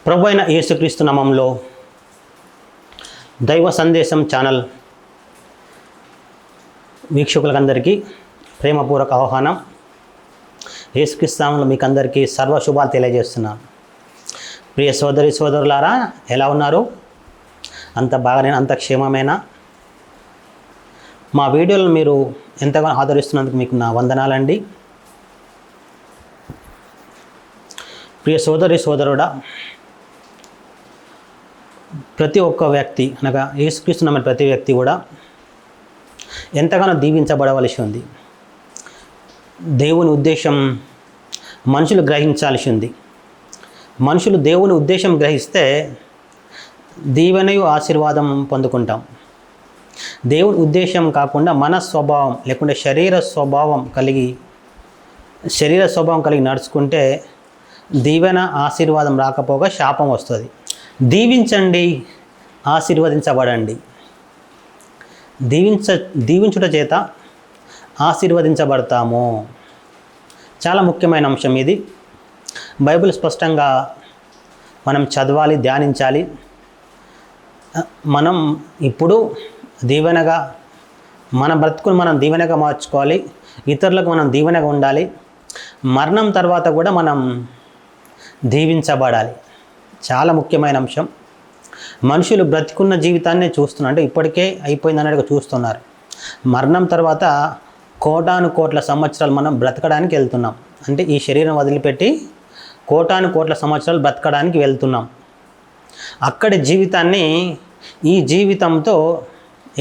ప్రభు అయిన యేసుక్రీస్తు నామములో దైవ సందేశం ఛానల్ వీక్షకులందరికీ ప్రేమపూర్వక ఆహ్వానం. యేసుక్రీస్తు నామములో మీకు అందరికీ సర్వశుభాలు తెలియజేస్తున్నాను. ప్రియ సోదరి సోదరులారా, ఎలా ఉన్నారు? అంత బాగానే, అంత క్షేమమేనా? మా వీడియోలను మీరు ఎంతగానో ఆదరిస్తున్నందుకు మీకు నా వందనాలండి. ప్రియ సోదరి సోదరుడా, ప్రతి ఒక్క వ్యక్తి అనగా యేసుక్రీస్తు నమ్మిన ప్రతి వ్యక్తి కూడా ఎంతగానో దీవించబడవలసి ఉంది. దేవుని ఉద్దేశం మనుషులు గ్రహించాల్సి ఉంది. మనుషులు దేవుని ఉద్దేశం గ్రహిస్తే దీవెనయు ఆశీర్వాదం పొందుకుంటాం. దేవుని ఉద్దేశం కాకుండా మన స్వభావం లేకుంటే శరీర స్వభావం కలిగి నడుచుకుంటే దీవెన ఆశీర్వాదం రాకపోగా శాపం వస్తుంది. దీవించండి, ఆశీర్వదించబడండి. దీవించుట చేత ఆశీర్వదించబడతాము. చాలా ముఖ్యమైన అంశం ఇది. బైబిల్ స్పష్టంగా మనం చదవాలి, ధ్యానించాలి. మనం ఇప్పుడు దీవెనగా మన బ్రతుకును మనం దీవెనగా మార్చుకోవాలి. ఇతరులకు మనం దీవెనగా ఉండాలి. మరణం తర్వాత కూడా మనం దీవించబడాలి. చాలా ముఖ్యమైన అంశం. మనుషులు బ్రతికున్న జీవితాన్ని చూస్తున్నారు, అంటే ఇప్పటికే అయిపోయిందన్నట్టుగా చూస్తున్నారు. మరణం తర్వాత కోటాను కోట్ల సంవత్సరాలు మనం బ్రతకడానికి వెళ్తున్నాం. అంటే ఈ శరీరం వదిలిపెట్టి కోటాను కోట్ల సంవత్సరాలు బ్రతకడానికి వెళ్తున్నాం. అక్కడి జీవితాన్ని ఈ జీవితంతో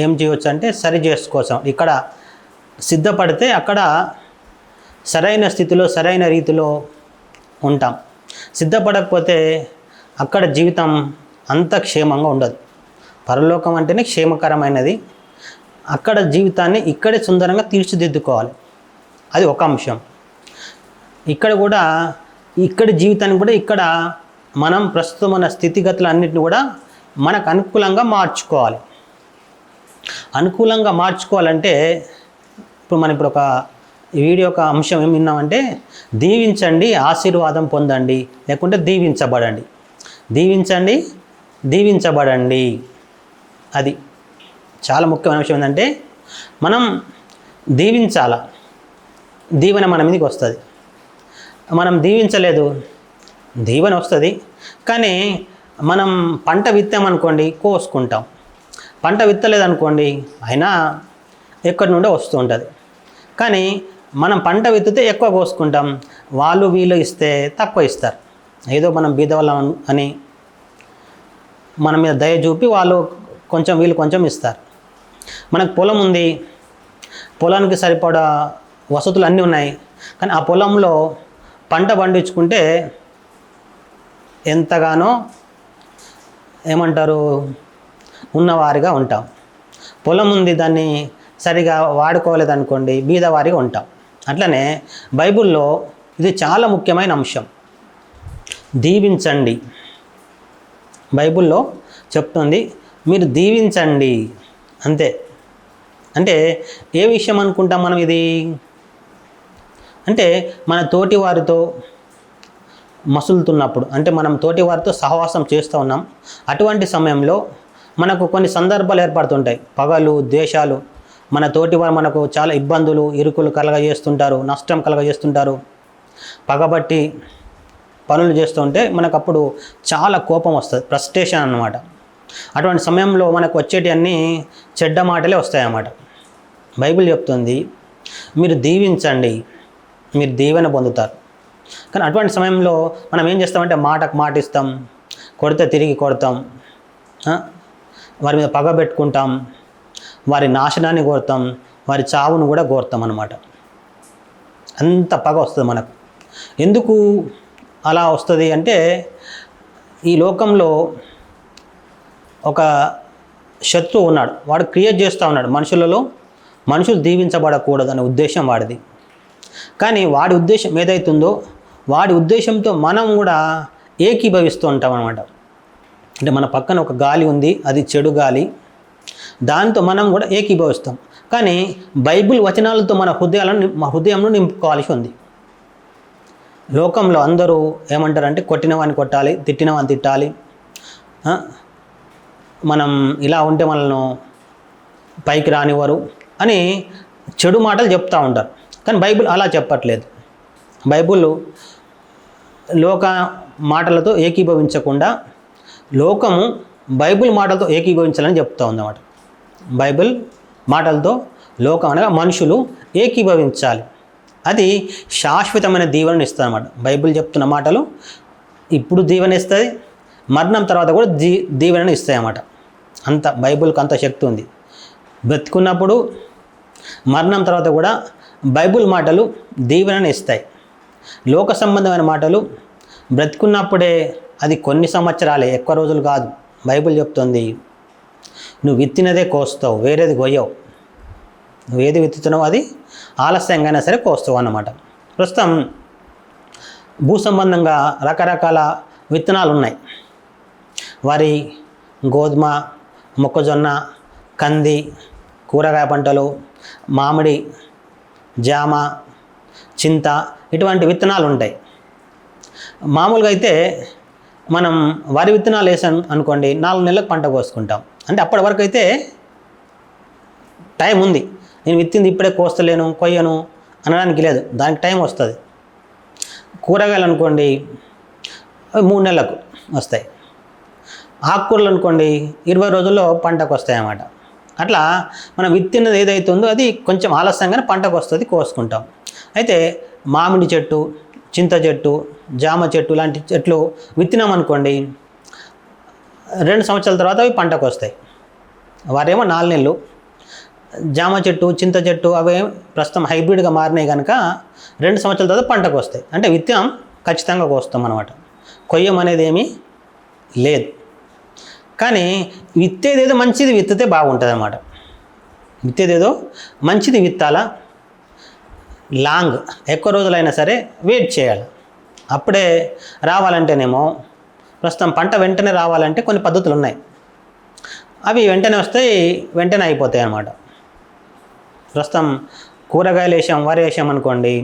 ఏం చేయవచ్చు అంటే సరి చేసుకోవచ్చు. ఇక్కడ సిద్ధపడితే అక్కడ సరైన స్థితిలో సరైన రీతిలో ఉంటాం. సిద్ధపడకపోతే అక్కడ జీవితం అంత క్షేమంగా ఉండదు. పరలోకం అంటేనే క్షేమకరమైనది. అక్కడ జీవితాన్ని ఇక్కడే సుందరంగా తీర్చిదిద్దుకోవాలి. అది ఒక అంశం. ఇక్కడి జీవితాన్ని కూడా ఇక్కడ మనం ప్రస్తుతం ఉన్న స్థితిగతులు అన్నింటినీ కూడా మనకు అనుకూలంగా మార్చుకోవాలి. అనుకూలంగా మార్చుకోవాలంటే ఇప్పుడు ఒక వీడియో ఒక అంశం ఏం విన్నామంటే, దీవించండి, ఆశీర్వాదం పొందండి, లేకుంటే దీవించబడండి. దీవించండి, దీవించబడండి. అది చాలా ముఖ్యమైన విషయం. ఏంటంటే మనం దీవించాల, దీవెన మన మీదకి వస్తుంది. మనం దీవించలేదు, దీవెన వస్తుంది. కానీ మనం పంట విత్తామనుకోండి, కోసుకుంటాం. పంట విత్తలేదనుకోండి, అయినా ఎక్కడి నుండో వస్తూ ఉంటుంది. కానీ మనం పంట విత్తితే ఎక్కువ కోసుకుంటాం. వాళ్ళు వీళ్ళు ఇస్తే తక్కువ ఇస్తారు. ఏదో మనం బీదవాళ్ళం అని మన మీద దయ చూపి వాళ్ళు కొంచెం వీళ్ళు కొంచెం ఇస్తారు. మనకు పొలం ఉంది, పొలానికి సరిపడా వసతులు అన్నీ ఉన్నాయి. కానీ ఆ పొలంలో పంట పండించుకుంటే ఎంతగానో ఏమంటారు, ఉన్నవారిగా ఉంటాం. పొలం ఉంది, దాన్ని సరిగా వాడుకోలేదనుకోండి, బీదవారిగా ఉంటాం. అట్లనే బైబిల్లో ఇది చాలా ముఖ్యమైన అంశం. దీవించండి. బైబిల్లో చెప్తుంది, మీరు దీవించండి అంతే. అంటే ఏ విషయం అనుకుంటాం మనం? ఇది అంటే మన తోటి వారితో మసులుతున్నప్పుడు, అంటే మనం తోటి వారితో సహవాసం చేస్తూ ఉన్నాం. అటువంటి సమయంలో మనకు కొన్ని సందర్భాలు ఏర్పడుతుంటాయి. పగలు, ద్వేషాలు, మన తోటి వారు మనకు చాలా ఇబ్బందులు, ఇరుకులు కలగజేస్తుంటారు, నష్టం కలగజేస్తుంటారు. పగబట్టి పనులు చేస్తుంటే మనకు అప్పుడు చాలా కోపం వస్తుంది, ఫ్రస్ట్రేషన్ అన్నమాట. అటువంటి సమయంలో మనకు వచ్చేటివన్నీ చెడ్డ మాటలే వస్తాయన్నమాట. బైబిల్ చెప్తుంది, మీరు దీవించండి, మీరు దీవెన పొందుతారు. కానీ అటువంటి సమయంలో మనం ఏం చేస్తామంటే మాటకు మాట ఇస్తాం, కొడితే తిరిగి కొడతాం, వారి మీద పగ పెట్టుకుంటాం, వారి నాశనాన్ని కోరుతాం, వారి చావును కూడా కోరుతాం అన్నమాట. అంత పగ వస్తుంది మనకు. ఎందుకు అలా వస్తుంది అంటే, ఈ లోకంలో ఒక శత్రువు ఉన్నాడు. వాడు క్రియేట్ చేస్తూ ఉన్నాడు మనుషులలో. మనుషులు దీవించబడకూడదు అనే ఉద్దేశం వాడిది. కానీ వాడి ఉద్దేశం ఏదైతుందో వాడి ఉద్దేశంతో మనం కూడా ఏకీభవిస్తూ ఉంటాం అన్నమాట. అంటే మన పక్కన ఒక గాలి ఉంది, అది చెడు గాలి, దాంతో మనం కూడా ఏకీభవిస్తాం. కానీ బైబిల్ వచనాలతో మన హృదయంలో నింపుకోవాల్సి ఉంది. లోకంలో అందరూ ఏమంటారంటే కొట్టినవాడిని కొట్టాలి, తిట్టినవాడిని తిట్టాలి, మనం ఇలా ఉంటే మనల్ని పైకి రానివ్వరు అని చెడు మాటలు చెప్తూ ఉంటారు. కానీ బైబిల్ అలా చెప్పట్లేదు. బైబిల్ లోక మాటలతో ఏకీభవించకుండా లోకము బైబిల్ మాటలతో ఏకీభవించాలని చెప్తూ ఉందన్నమాట. బైబిల్ మాటలతో లోకం అనగా మనుషులు ఏకీభవించాలి. అది శాశ్వతమైన దీవెనను ఇస్తుంది అన్నమాట. బైబిల్ చెప్తున్న మాటలు ఇప్పుడు దీవెన ఇస్తుంది, మరణం తర్వాత కూడా దీవెనను ఇస్తాయి అన్నమాట. అంత బైబిల్కి అంత శక్తి ఉంది. బ్రతుకున్నప్పుడు మరణం తర్వాత కూడా బైబిల్ మాటలు దీవెనను ఇస్తాయి. లోక సంబంధమైన మాటలు బ్రతుకున్నప్పుడే, అది కొన్ని సంవత్సరాలే, ఎక్కువ రోజులు కాదు. బైబిల్ చెప్తుంది నువ్వు విత్తినదే కోస్తావు, వేరేది కొయ్యవు. నువ్వు ఏది విత్తుతున్నావు అది ఆలస్యంగానే సరే కోస్తావు అన్నమాట. ప్రస్తుతం భూ సంబంధంగా రకరకాల విత్తనాలు ఉన్నాయి. వరి, గోధుమ, మొక్కజొన్న, కంది, కూరగాయ పంటలు, మామిడి, జామ, చింత, ఇటువంటి విత్తనాలు ఉంటాయి. మామూలుగా అయితే మనం వరి విత్తనాలు వేసాం అనుకోండి, 4 నెలలకు పంట కోసుకుంటాం. అంటే అప్పటి వరకు అయితే టైం ఉంది. నేను విత్తింది ఇప్పుడే కోస్తలేను, కొయ్యను అనడానికి లేదు, దానికి టైం వస్తుంది. కూరగాయలు అనుకోండి 3 నెలలకు వస్తాయి. ఆకుకూరలు అనుకోండి 20 రోజుల్లో పంటకు వస్తాయి అన్నమాట. అట్లా మనం విత్తినది ఏదైతే ఉందో అది కొంచెం ఆలస్యంగానే పంటకు వస్తుంది, కోసుకుంటాం. అయితే మామిడి చెట్టు, చింత చెట్టు, జామ చెట్టు లాంటి చెట్లు విత్తినామనుకోండి 2 సంవత్సరాల తర్వాత అవి పంటకు వస్తాయి. వారేమో 4 నెలలు. జామ చెట్టు, చింత చెట్టు అవి ప్రస్తుతం హైబ్రిడ్గా మారినాయి కనుక 2 సంవత్సరాల తర్వాత పంటకు వస్తాయి. అంటే విత్తాం ఖచ్చితంగా కోస్తాం అన్నమాట. కొయ్యం అనేది ఏమీ లేదు. కానీ విత్తేదేదో మంచిది విత్తితే బాగుంటుంది అన్నమాట. విత్తేదేదో మంచిది విత్తాలా, లాంగ్ ఎక్కువ రోజులైనా సరే వెయిట్ చేయాలి. అప్పుడే రావాలంటేనేమో ప్రస్తుతం పంట వెంటనే రావాలంటే కొన్ని పద్ధతులు ఉన్నాయి. అవి వెంటనే వస్తాయి, వెంటనే అయిపోతాయి అన్నమాట. ప్రస్తుతం కూరగాయలు వేసాం, వరి వేసాం అనుకోండి,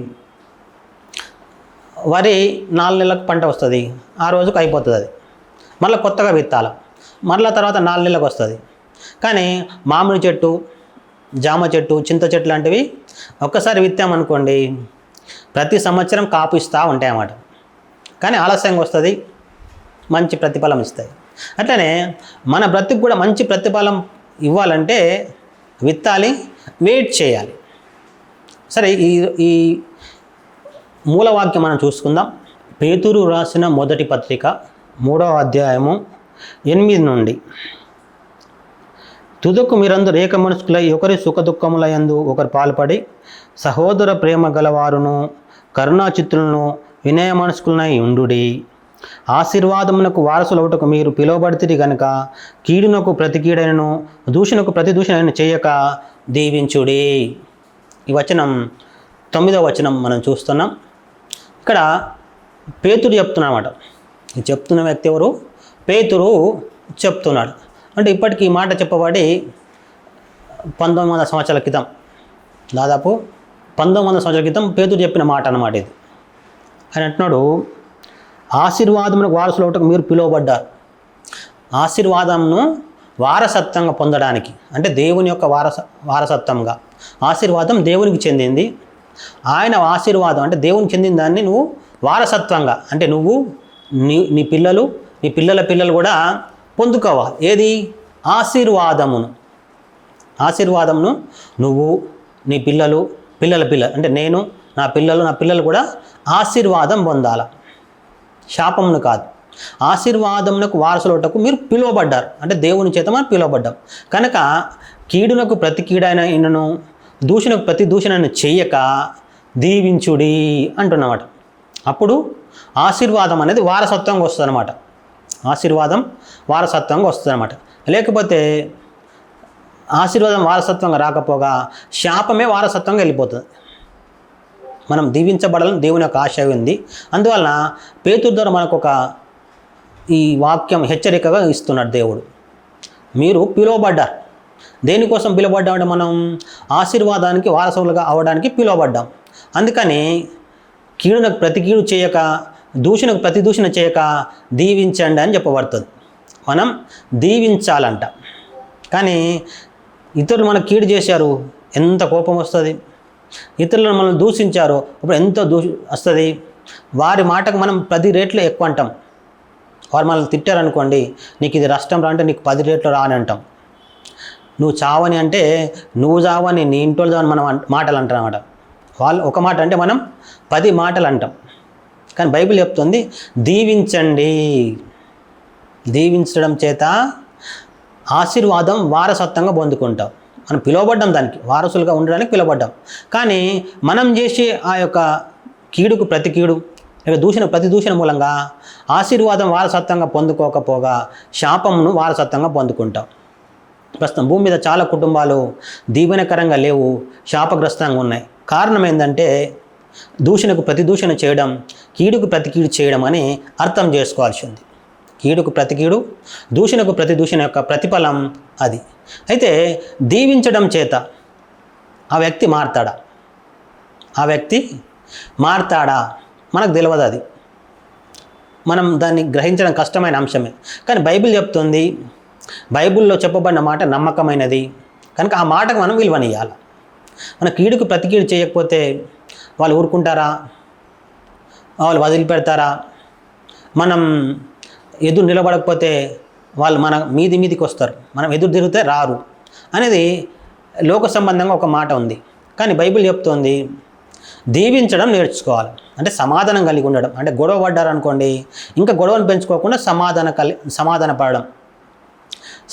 వరి 4 నెలలకు పంట వస్తుంది, ఆ రోజుకు అయిపోతుంది. అది మళ్ళీ కొత్తగా విత్తాలి, మళ్ళీ తర్వాత 4 నెలలకు వస్తుంది. కానీ మామిడి చెట్టు, జామ చెట్టు, చింత చెట్టు లాంటివి ఒక్కసారి విత్తామనుకోండి ప్రతి సంవత్సరం కాపు ఇస్తూ ఉంటాయి అన్నమాట. కానీ ఆలస్యంగా వస్తుంది, మంచి ప్రతిఫలం ఇస్తాయి. అట్లనే మన బ్రతుకు కూడా మంచి ప్రతిఫలం ఇవ్వాలంటే విత్తాలి, వెయిట్ చేయాలి. సరే, ఈ మూలవాక్యం మనం చూసుకుందాం. పేతురు రాసిన మొదటి పత్రిక 3వ అధ్యాయము 8 నుండి. తుదకు మీరందరూ ఏక మనస్కులై ఒకరి సుఖదుఖములయందు ఒకరు పాల్పడి సహోదర ప్రేమ గలవారును కరుణాచిత్తులను వినయ మనస్కులనై ఉండుడి. ఆశీర్వాదమునకు వారసులవుటకు మీరు పిలువబడితిరి గనుక కీడునకు ప్రతి కీడైనను దూషణకు ప్రతి దూషణను చేయక దీవించుడి. ఈ వచనం 9వ వచనం మనం చూస్తున్నాం. ఇక్కడ పేతురు చెప్తున్నమాట. ఈ చెప్తున్న వ్యక్తి ఎవరు? పేతురు చెప్తున్నాడు. అంటే ఇప్పటికీ ఈ మాట చెప్పబడి 1900 సంవత్సరాల క్రితం, దాదాపు 1900 సంవత్సరాల క్రితం పేతురు చెప్పిన మాట అన్నమాట ఇది. ఆయన అంటున్నాడు, ఆశీర్వాదమునకు వారసులవుటకు మీరు పిలువబడ్డారు. ఆశీర్వాదంను వారసత్వంగా పొందడానికి, అంటే దేవుని యొక్క వారసత్వంగా. ఆశీర్వాదం దేవునికి చెందింది. ఆయన ఆశీర్వాదం అంటే దేవునికి చెందిన దాన్ని నువ్వు వారసత్వంగా, అంటే నువ్వు నీ పిల్లలు, నీ పిల్లల పిల్లలు కూడా పొందుకోవాలి. ఏది? ఆశీర్వాదమును. ఆశీర్వాదమును నువ్వు, నీ పిల్లలు, పిల్లల పిల్లలు, అంటే నేను, నా పిల్లలు కూడా ఆశీర్వాదం పొందాల, శాపమును కాదు. ఆశీర్వాదమునకు వారసులవుటకు మీరు పిలువబడ్డారు, అంటే దేవుని చేత మనం పిలువబడ్డాం కనుక కీడునకు ప్రతి కీడైనను దూషణకు ప్రతి దూషణను చెయ్యక దీవించుడి అంటున్నమాట. అప్పుడు ఆశీర్వాదం అనేది వారసత్వంగా వస్తుంది అన్నమాట. ఆశీర్వాదం వారసత్వంగా వస్తుంది అన్నమాట. లేకపోతే ఆశీర్వాదం వారసత్వంగా రాకపోగా శాపమే వారసత్వంగా వెళ్ళిపోతుంది. మనం దీవించబడాలని దేవుని యొక్క ఆశ ఉంది. అందువలన పేతురు ద్వారా మనకు ఈ వాక్యం హెచ్చరికగా ఇస్తున్నాడు దేవుడు. మీరు పిలువబడ్డారు. దేనికోసం పిలువబడ్డామంటే మనం ఆశీర్వాదానికి వారసులుగా అవడానికి పిలువబడ్డాం. అందుకని కీడునకు ప్రతి కీడు చేయక, దూషణకు ప్రతి దూషణ చేయక దీవించండి అని చెప్పబడుతుంది. మనం దీవించాలంట. కానీ ఇతరులు మనకు కీడు చేశారు, ఎంత కోపం వస్తుంది. ఇతరులను మనం దూషించారు, అప్పుడు ఎంత వస్తుంది. వారి మాటకు మనం 10 రెట్లు ఎక్కువ అంటాం. వారు మనల్ని తిట్టారనుకోండి, నీకు ఇది నష్టం రా అంటే నీకు 10 రెట్లు రా అని అంటాం. నువ్వు చావని అంటే నువ్వు చావని, నీ ఇంట్లో చావని మనం మాటలు అంటాం అన్నమాట. వాళ్ళు ఒక మాట అంటే మనం 10 మాటలు అంటాం. కానీ బైబిల్ చెప్తుంది దీవించండి. దీవించడం చేత ఆశీర్వాదం వారసత్వంగా పొందుకుంటాం. మనం పిలువబడ్డాం, దానికి వారసులుగా ఉండడానికి పిలువబడ్డాం. కానీ మనం చేసే ఆ యొక్క కీడుకు ప్రతి కీడు, లేక దూషణ ప్రతి దూషణ మూలంగా ఆశీర్వాదం వారసత్వంగా పొందుకోకపోగా శాపమును వారసత్వంగా పొందుకుంటాం. ప్రస్తుతం భూమి మీద చాలా కుటుంబాలు దీవెనకరంగా లేవు, శాపగ్రస్తంగా ఉన్నాయి. కారణం ఏంటంటే దూషణకు ప్రతి దూషణ చేయడం, కీడుకు ప్రతి కీడు చేయడం అని అర్థం చేసుకోవాల్సి ఉంది. కీడుకు ప్రతి కీడు, దూషణకు ప్రతి దూషణ యొక్క ప్రతిఫలం అది. అయితే దీవించడం చేత ఆ వ్యక్తి మారతాడా? ఆ వ్యక్తి మారతాడా మనకు తెలియదు. అది మనం దాన్ని గ్రహించడం కష్టమైన అంశమే. కానీ బైబిల్ చెప్తుంది, బైబిల్లో చెప్పబడిన మాట నమ్మకమైనది కనుక ఆ మాటకు మనం విలువనియాలి. మన కీడుకు ప్రతి కీడు చేయకపోతే వాళ్ళు ఊరుకుంటారా? వాళ్ళు వదిలిపెడతారా? మనం ఎదురు నిలబడకపోతే వాళ్ళు మన మీదికి వస్తారు, మనం ఎదురు తిరిగితే రారు అనేది లోక సంబంధంగా ఒక మాట ఉంది. కానీ బైబిల్ చెప్తోంది దీవించడం నేర్చుకోవాలి. అంటే సమాధానం కలిగి ఉండడం. అంటే గొడవ పడ్డారనుకోండి, ఇంకా గొడవను పెంచుకోకుండా సమాధానపడడం.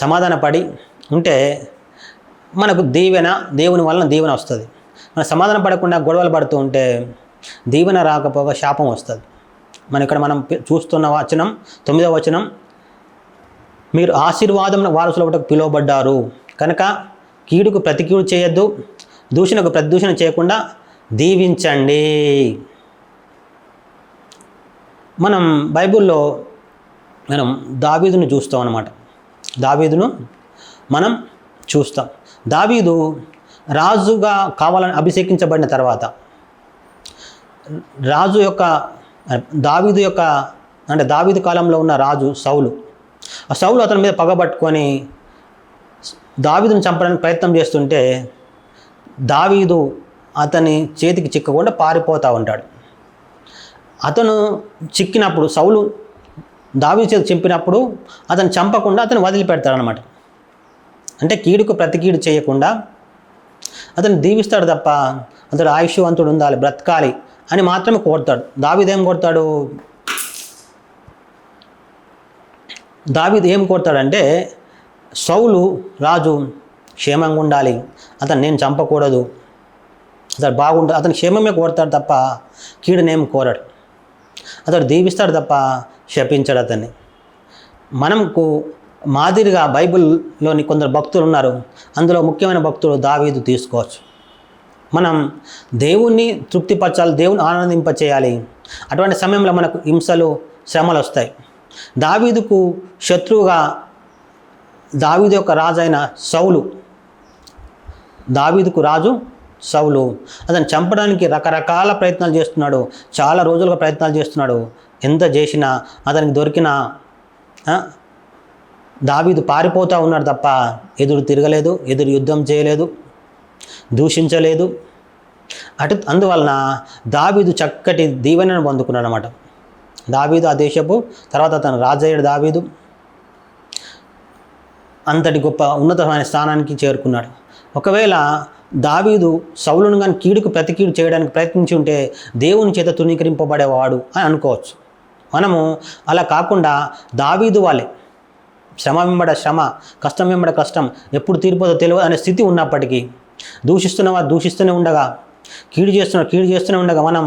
సమాధానపడి ఉంటే మనకు దేవుని వలన దీవెన వస్తుంది. మనం సమాధాన పడకుండా గొడవలు పడుతూ ఉంటే దీవెన రాకపోగా శాపం వస్తుంది. ఇక్కడ మనం చూస్తున్న వచనం 9వ వచనం, మీరు ఆశీర్వాదం వారసుల ఒకటి పిలువబడ్డారు కనుక కీడుకు ప్రతి కీడు చేయొద్దు, దూషణకు ప్రతి దూషణ చేయకుండా దీవించండి. మనం బైబిల్లో దావీదును చూస్తాం అన్నమాట. దావీదును మనం చూస్తాం. దావీదు రాజుగా కావాలని అభిషేకించబడిన తర్వాత దావీదు కాలంలో ఉన్న రాజు సౌలు, ఆ సౌలు అతని మీద పగబట్టుకొని దావీదును చంపడానికి ప్రయత్నం చేస్తుంటే దావీదు అతని చేతికి చిక్కకుండా పారిపోతూ ఉంటాడు. అతను చిక్కినప్పుడు సౌలు దావీదు చేతి చింపినప్పుడు అతను చంపకుండా అతను వదిలిపెడతాడనమాట. అంటే కీడుకు ప్రతి కీడు చేయకుండా అతను దీవిస్తాడు తప్ప అతడు ఆయుష్వంతుడు ఉండాలి, బ్రతకాలి అని మాత్రమే కోరుతాడు. దావీదు ఏం కోరుతాడంటే సౌలు రాజు క్షేమంగా ఉండాలి, అతను నేను చంపకూడదు, అతడు బాగుండాలి, అతను క్షేమమే కోరుతాడు తప్ప కీడునేం కోరడు. అతడు దీవిస్తాడు తప్ప శపించాడు అతన్ని. మనకు మాదిరిగా బైబిల్లోని కొందరు భక్తులు ఉన్నారు. అందులో ముఖ్యమైన భక్తుడు దావీదు తీసుకోవచ్చు. మనం దేవుణ్ణి తృప్తిపరచాలి, దేవుని ఆనందింపచేయాలి. అటువంటి సమయంలో మనకు హింసలు, శ్రమలు వస్తాయి. దావీదుకు శత్రువుగా దావీదు యొక్క రాజు అయిన సౌలు, దావీదుకు రాజు సౌలు అతను చంపడానికి రకరకాల ప్రయత్నాలు చేస్తున్నాడు. చాలా రోజులుగా ప్రయత్నాలు చేస్తున్నాడు. ఎంత చేసినా అతనికి దొరికిన దావీదు పారిపోతూ ఉన్నాడు తప్ప ఎదురు తిరగలేదు, ఎదురు యుద్ధం చేయలేదు, దూషించలేదు. అందువలన దావీదు చక్కటి దీవెనను పొందుకున్నాడు అన్నమాట. దావీదు ఆ దేశపు తర్వాత అతను రాజయ్యాడు. దావీదు అంతటి గొప్ప ఉన్నతమైన స్థానానికి చేరుకున్నాడు. ఒకవేళ దావీదు సౌలును కానీ కీడుకు ప్రతి కీడు చేయడానికి ప్రయత్నించి ఉంటే దేవుని చేత తృణీకరింపబడేవాడు అని అనుకోవచ్చు. మనము అలా కాకుండా దావీదు వాళ్ళే శ్రమ వెంబడ శ్రమ, కష్టం వెంబడ కష్టం, ఎప్పుడు తీరిపోదో తెలియదు అనే స్థితి ఉన్నప్పటికీ దూషిస్తున్నవారు దూషిస్తూనే ఉండగా, కీడు చేస్తూనే ఉండగా మనం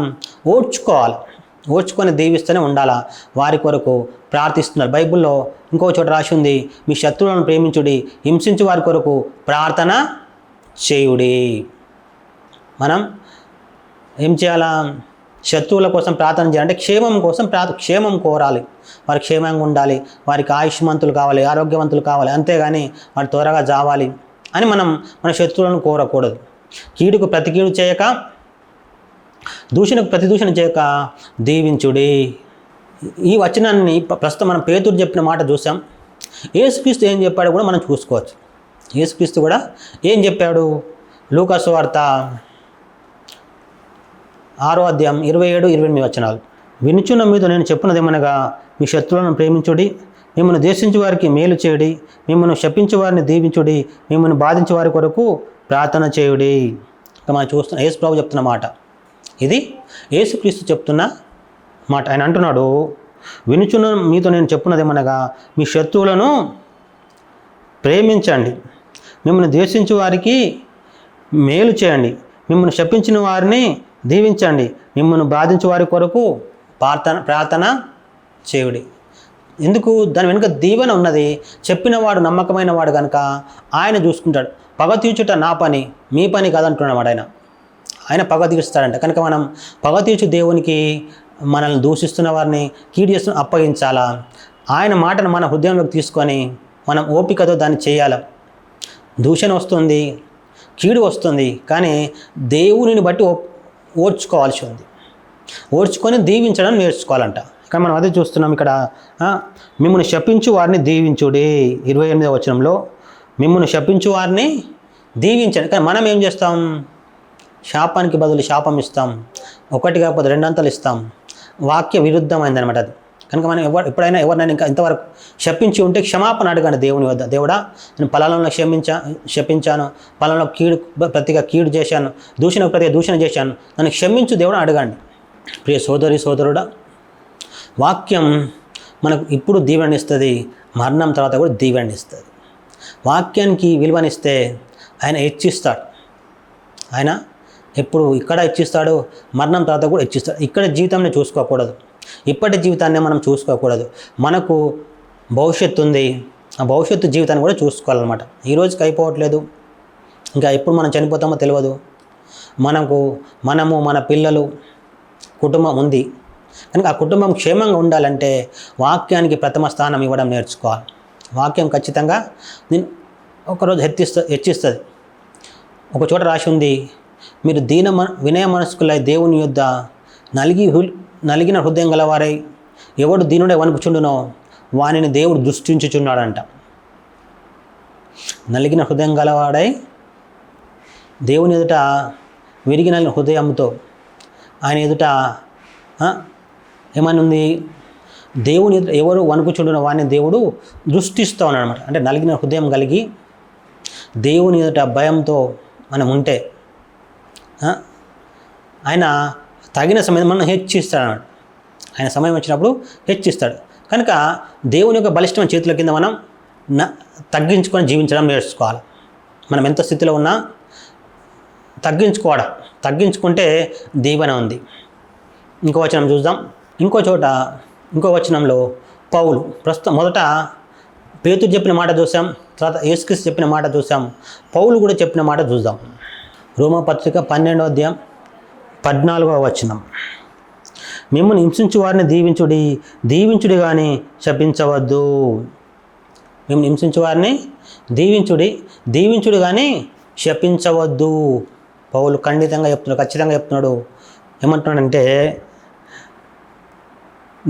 ఓర్చుకొని దీవిస్తూనే ఉండాలా. వారి కొరకు ప్రార్థిస్తున్నారు. బైబిల్లో ఇంకో చోట రాసి ఉంది, మీ శత్రువులను ప్రేమించుడి, హింసించు వారి కొరకు ప్రార్థన చేయుడి. మనం ఏం చేయాలా? శత్రువుల కోసం ప్రార్థన చేయాలంటే క్షేమం కోసం క్షేమం కోరాలి. వారి క్షేమంగా ఉండాలి, వారికి ఆయుష్మంతులు కావాలి, ఆరోగ్యవంతులు కావాలి, అంతేగాని వారు త్వరగా జావాలి అని మనం మన శత్రువులను కోరకూడదు. కీడుకు ప్రతి కీడు చేయక దూషణకు ప్రతి దూషణ చేయక దీవించుడి. ఈ వచనాన్ని ప్రస్తుతం మనం పేతురు చెప్పిన మాట చూసాం. యేసుక్రీస్తు ఏం చెప్పాడో కూడా మనం చూసుకోవచ్చు. యేసుక్రీస్తు కూడా ఏం చెప్పాడు? లూకా సువార్త 6వ అధ్యాయం 27-28 వచనాలు. వినుచున్న మీతో నేను చెప్పినదేమనగా, మీ శత్రువులను ప్రేమించుడి, మిమ్మల్ని ద్వేషించే వారికి మేలు చేయుడి, మిమ్మల్ని శపించే వారిని దీవించుడి, మిమ్మల్ని బాధించే వారి కొరకు ప్రార్థన చేయుడి. ఇక మనం చూస్తున్న యేసు ప్రభు చెప్తున్న మాట ఇది. యేసుక్రీస్తు చెప్తున్న మాట. ఆయన అంటున్నాడు, వినుచున్న మీతో నేను చెప్పున్నదేమనగా, మీ శత్రువులను ప్రేమించండి, మిమ్మల్ని ద్వేషించే వారికి మేలు చేయండి, మిమ్మల్ని శపించిన వారిని దీవించండి, మిమ్మల్ని బాధించే వారి కొరకు ప్రార్థన చేయుడి. ఎందుకు? దాని వెనుక దీవెన ఉన్నది. చెప్పినవాడు నమ్మకమైన వాడు కనుక ఆయన చూసుకుంటాడు. పగ తీర్చుట నా పని, మీ పని కాదంటున్నాడు ఆయన పగ తీరుస్తాడంట. కనుక మనం పగ తీర్చు దేవునికి మనల్ని దూషిస్తున్న వారిని, కీడు చేస్తున్న అప్పగించాలా. ఆయన మాటను మన హృదయంలోకి తీసుకొని మనం ఓపికతో దాన్ని చేయాలి. దూషణ వస్తుంది, కీడు వస్తుంది, కానీ దేవునిని బట్టి ఓర్చుకోవాల్సి ఉంది. ఓర్చుకొని దీవించడం నేర్చుకోవాలంట. కానీ మనం అదే చూస్తున్నాం ఇక్కడ. మిమ్మల్ని శపించు వారిని దీవించుడి, 28వ వచనంలో మిమ్మల్ని శపించు వారిని దీవించండి. కానీ మనం ఏం చేస్తాం? శాపానికి బదులు శాపం ఇస్తాం, ఒకటి కాకపోతే రెండంతలు ఇస్తాం. వాక్య విరుద్ధమైందనమాట అది. కనుక మనం ఎప్పుడైనా ఎవరినైనా ఇంకా ఇంతవరకు శపించి ఉంటే క్షమాపణ అడగండి దేవుని వద్ద. దేవుడా, నేను పలానాలో శపించాను, పలానాలో ప్రతిగా కీడు చేశాను, దూషణకు ప్రతిగా దూషణ చేశాను, నన్ను క్షమించు దేవుడు అడగండి. ప్రియ సోదరి సోదరుడా, వాక్యం మనకు ఇప్పుడు దీవెనిస్తుంది, మరణం తర్వాత కూడా దీవెనిస్తుంది. వాక్యానికి విలువనిస్తే ఆయన హెచ్చిస్తాడు. ఆయన ఎప్పుడు ఇక్కడ హెచ్చిస్తాడు, మరణం తర్వాత కూడా హెచ్చిస్తాడు. ఇక్కడ జీవితాన్ని చూసుకోకూడదు, ఇప్పటి జీవితాన్ని మనం చూసుకోకూడదు. మనకు భవిష్యత్తు ఉంది, ఆ భవిష్యత్తు జీవితాన్ని కూడా చూసుకోవాలన్నమాట. ఈ రోజుకి అయిపోవట్లేదు, ఇంకా ఎప్పుడు మనం చనిపోతామో తెలియదు. మనము మన పిల్లలు కుటుంబం ఉంది కనుక ఆ కుటుంబం క్షేమంగా ఉండాలంటే వాక్యానికి ప్రథమ స్థానం ఇవ్వడం నేర్చుకోవాలి. వాక్యం ఖచ్చితంగా నేను ఒకరోజు హెచ్చిస్తుంది. ఒక చోట రాసి ఉంది, మీరు వినయ మనస్కులై దేవుని యొద్ద నలిగిన హృదయం గలవారై ఎవడు దీనుడే వణుకుచుండునో వానిని దేవుడు దృష్టించుచున్నాడంట. నలిగిన హృదయం గలవాడై దేవుని ఎదుట విరిగిన హృదయంతో ఆయన ఎదుట ఏమని ఉంది? దేవుని ఎదుట ఎవరు వణుకుచుండునో వాడిని దేవుడు దృష్టిస్తూ ఉన్నాడు అనమాట. అంటే నలిగిన హృదయం కలిగి దేవుని ఎదుట భయంతో మనం ఉంటే ఆయన తగిన సమయం మనం హెచ్చిస్తాడు అన్నమాట. ఆయన సమయం వచ్చినప్పుడు హెచ్చిస్తాడు. కనుక దేవుని యొక్క బలిష్టమైన చేతుల కింద మనం తగ్గించుకొని జీవించడం నేర్చుకోవాలి. మనం ఎంత స్థితిలో ఉన్నా తగ్గించుకుంటే దీవెన ఉంది. ఇంకో వచనం చూద్దాం. ఇంకో వచనంలో పౌలు మొదట పేతురు చెప్పిన మాట చూసాం, తర్వాత యేసుక్రీస్తు చెప్పిన మాట చూసాం, పౌలు కూడా చెప్పిన మాట చూద్దాం. రోమాపత్రిక 12వ అధ్యాయం 14వ వచనం. మిమ్మల్ని హింసించు వారిని దీవించుడి కానీ శపించవద్దు. మిమ్మల్ని హింసించు వారిని దీవించుడి కానీ శపించవద్దు. పౌలు ఖచ్చితంగా చెప్తున్నాడు. ఏమంటున్నాడంటే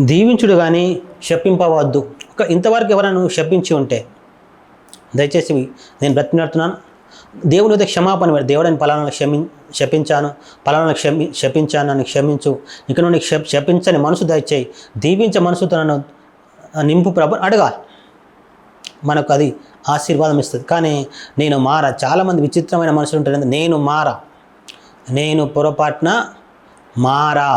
దీవించుడు కానీ శపింపవద్దు. ఇంతవరకు ఎవరైనా నువ్వు శపించి ఉంటే దయచేసి నేను బ్రతిమాడుతున్నాను, దేవుని వద్ద క్షమాపణ పెట్టి, దేవుడని పలానా శపించాను, పలానా శపించాను, నన్ను క్షమించు, ఇక నువ్వు నీకు శపించని మనసు దయచేయి, దీవించే మనసుతో నన్ను నింపు ప్రభు అడగాలి. మనకు అది ఆశీర్వాదం ఇస్తుంది. కానీ నేను మారా, చాలామంది విచిత్రమైన మనుషులు ఉంటారు. నేను పొరపాటున మారా,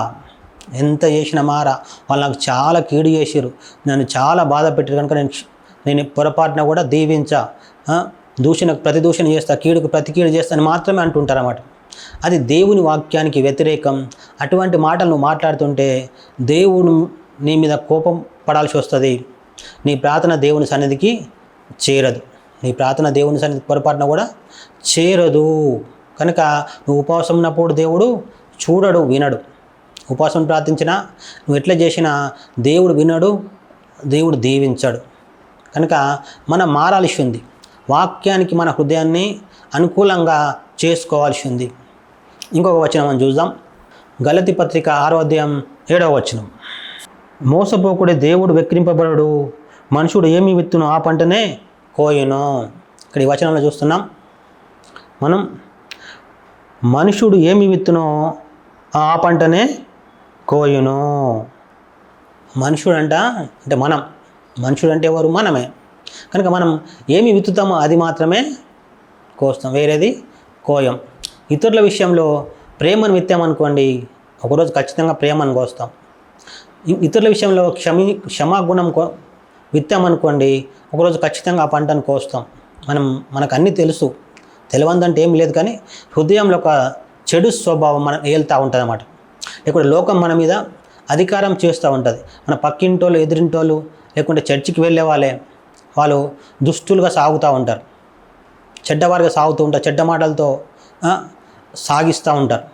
ఎంత చేసిన మారా, వాళ్ళు నాకు చాలా కీడు చేసారు, నన్ను చాలా బాధ పెట్టారు, కనుక నేను పొరపాటున కూడా దూషణకు ప్రతి దూషణ చేస్తా, కీడుకు ప్రతి కీడు చేస్తాను మాత్రమే అంటుంటారన్నమాట. అది దేవుని వాక్యానికి వ్యతిరేకం. అటువంటి మాటలు నువ్వు మాట్లాడుతుంటే దేవుడు నీ మీద కోపం పడాల్సి వస్తుంది. నీ ప్రార్థన దేవుని సన్నిధికి చేరదు. పొరపాటున కూడా చేరదు. కనుక నువ్వు ఉపవాసం ఉన్నప్పుడు దేవుడు చూడడు, వినడు. ఉపవాసం ప్రార్థించినా నువ్వు ఎట్లా చేసినా దేవుడు వినడు, దేవుడు దీవించడు. కనుక మనం మారాల్సి ఉంది. వాక్యానికి మన హృదయాన్ని అనుకూలంగా చేసుకోవాల్సి ఉంది. ఇంకొక వచనం మనం చూద్దాం. గలతీ పత్రిక 6వ అధ్యాయం 7వ వచనం. మోసపోకుడే దేవుడు వెక్కిరింపబడడు, మనుషుడు ఏమి విత్తునో ఆ పంటనే కోయును. ఇక్కడ ఈ వచనంలో చూస్తున్నాం మనం, మనుషుడు ఏమి విత్తునో ఆ పంటనే కోయును. మనుషుడు అంటే మనం, మనుషుడు అంటే ఎవరు? మనమే. కనుక మనం ఏమి విత్తుతామో అది మాత్రమే కోస్తాం, వేరేది కోయం. ఇతరుల విషయంలో ప్రేమను విత్తామనుకోండి, ఒకరోజు ఖచ్చితంగా ప్రేమను కోస్తాం. ఇతరుల విషయంలో క్షమాగుణం విత్తామనుకోండి, ఒకరోజు ఖచ్చితంగా ఆ పంటను కోస్తాం. మనకు అన్నీ తెలుసు, తెలియందంటే ఏం లేదు, కానీ హృదయంలో ఒక చెడు స్వభావం మనం ఏలుతూ ఉంటుంది అన్నమాట. ఇక్కడ లోకం మన మీద అధికారం చేస్తూ ఉంటుంది. మన పక్కింటోళ్ళు, ఎదురింటోళ్ళు, లేకుంటే చర్చికి వెళ్ళే వాళ్ళు దుస్తులుగా సాగుతూ ఉంటారు, చెడ్డవారిగా సాగుతూ ఉంటారు, చెడ్డ మాటలతో సాగిస్తూ ఉంటారు.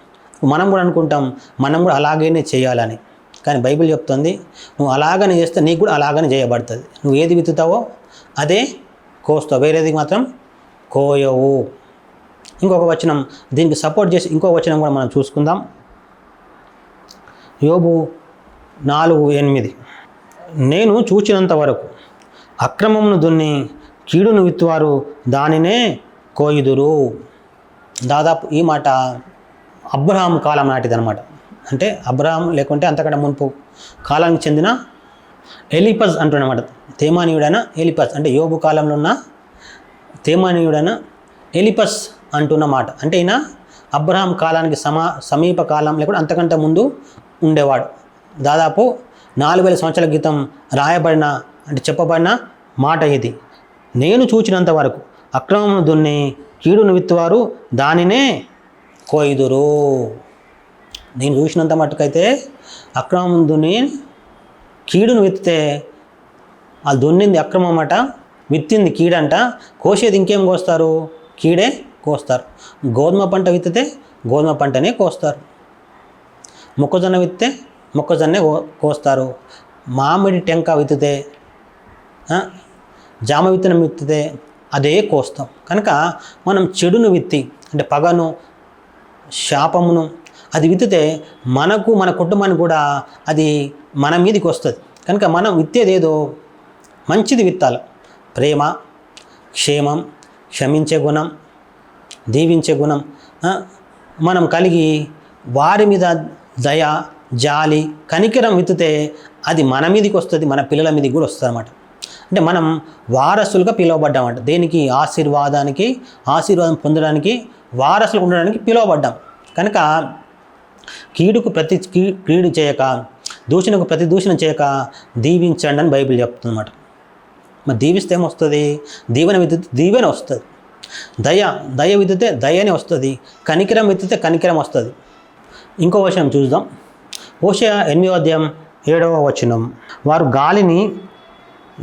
మనం కూడా అనుకుంటాం మనం కూడా అలాగనే చేయాలని, కానీ బైబిల్ చెప్తుంది నువ్వు అలాగనే చేస్తే నీకు కూడా అలాగనే చేయబడుతుంది. నువ్వు ఏది విత్తుతావో అదే కోస్తావు, వేరేది మాత్రం కోయవు. ఇంకొక వచనం దీనికి సపోర్ట్ చేసి ఇంకొక వచనం కూడా మనం చూసుకుందాం. యోబు 4:8. నేను చూచినంత వరకు అక్రమమును దున్ని కీడును విత్తువారు దానినే కోయుదురు. దాదాపు ఈ మాట అబ్రహాం కాలం నాటిదనమాట. అంటే అబ్రహాం లేకుంటే అంతకంటే మునుపు కాలానికి చెందిన ఎలిపజ్ అంటున్నమాట. తేమానీయుడైన ఎలిపజ్ అంటే యోబు కాలంలో ఉన్న తేమానీయుడైన ఎలిపస్ అంటున్న మాట. అంటే ఈయన అబ్రహాం కాలానికి సమీప కాలం లేకుండా అంతకంటే ముందు ఉండేవాడు. దాదాపు 4000 సంవత్సరాల క్రితం రాయబడిన అంటే చెప్పబడిన మాట ఇది. నేను చూచినంత వరకు అక్రమమును దున్ని కీడును విత్తువారు దానినే కోయుదురు. నేను చూసినంత మట్టుకైతే అక్రమం దున్ని కీడును విత్తితే ఆ దున్నింది అక్రమం అట, విత్తింది కీడంట, కోసేది ఇంకేం కోస్తారు? కీడే కోస్తారు. గోధుమ పంట విత్తితే గోధుమ పంటనే కోస్తారు, మొక్కజొన్న విత్తితే మొక్కజొన్నే కోస్తారు, మామిడి టెంక విత్తితే జామ విత్తనం విత్తితే అదే కోస్తాం. కనుక మనం చెడును విత్తి అంటే పగను, శాపమును అది విత్తితే మనకు మన కుటుంబానికి కూడా అది మన మీదకి వస్తుంది. కనుక మనం విత్తేది ఏదో మంచిది విత్తాలి. ప్రేమ, క్షేమం, క్షమించే గుణం, దీవించే గుణం మనం కలిగి వారి మీద దయ, జాలి, కనికరం విత్తితే అది మన మీదకి వస్తుంది, మన పిల్లల మీదకి కూడా వస్తుంది అన్నమాట. అంటే మనం వారసులుగా పిలువబడ్డామంట. దేనికి? ఆశీర్వాదం పొందడానికి, వారసులు ఉండడానికి పిలువబడ్డాం. కనుక కీడుకు ప్రతి కీడు చేయక, దూషణకు ప్రతి దూషణ చేయక దీవించండి అని బైబిల్ చెప్తుందన్నమాట. మరి దీవిస్తే ఏమొస్తుంది? దీవెన విత్తితే దీవెన వస్తుంది, దయ విత్తితే దయనే వస్తుంది, కనికరం విత్తితే కనికరం వస్తుంది. ఇంకో విషయం చూద్దాం. హోషేయ 8వ అధ్యాయం 7వ వచనం. వారు గాలిని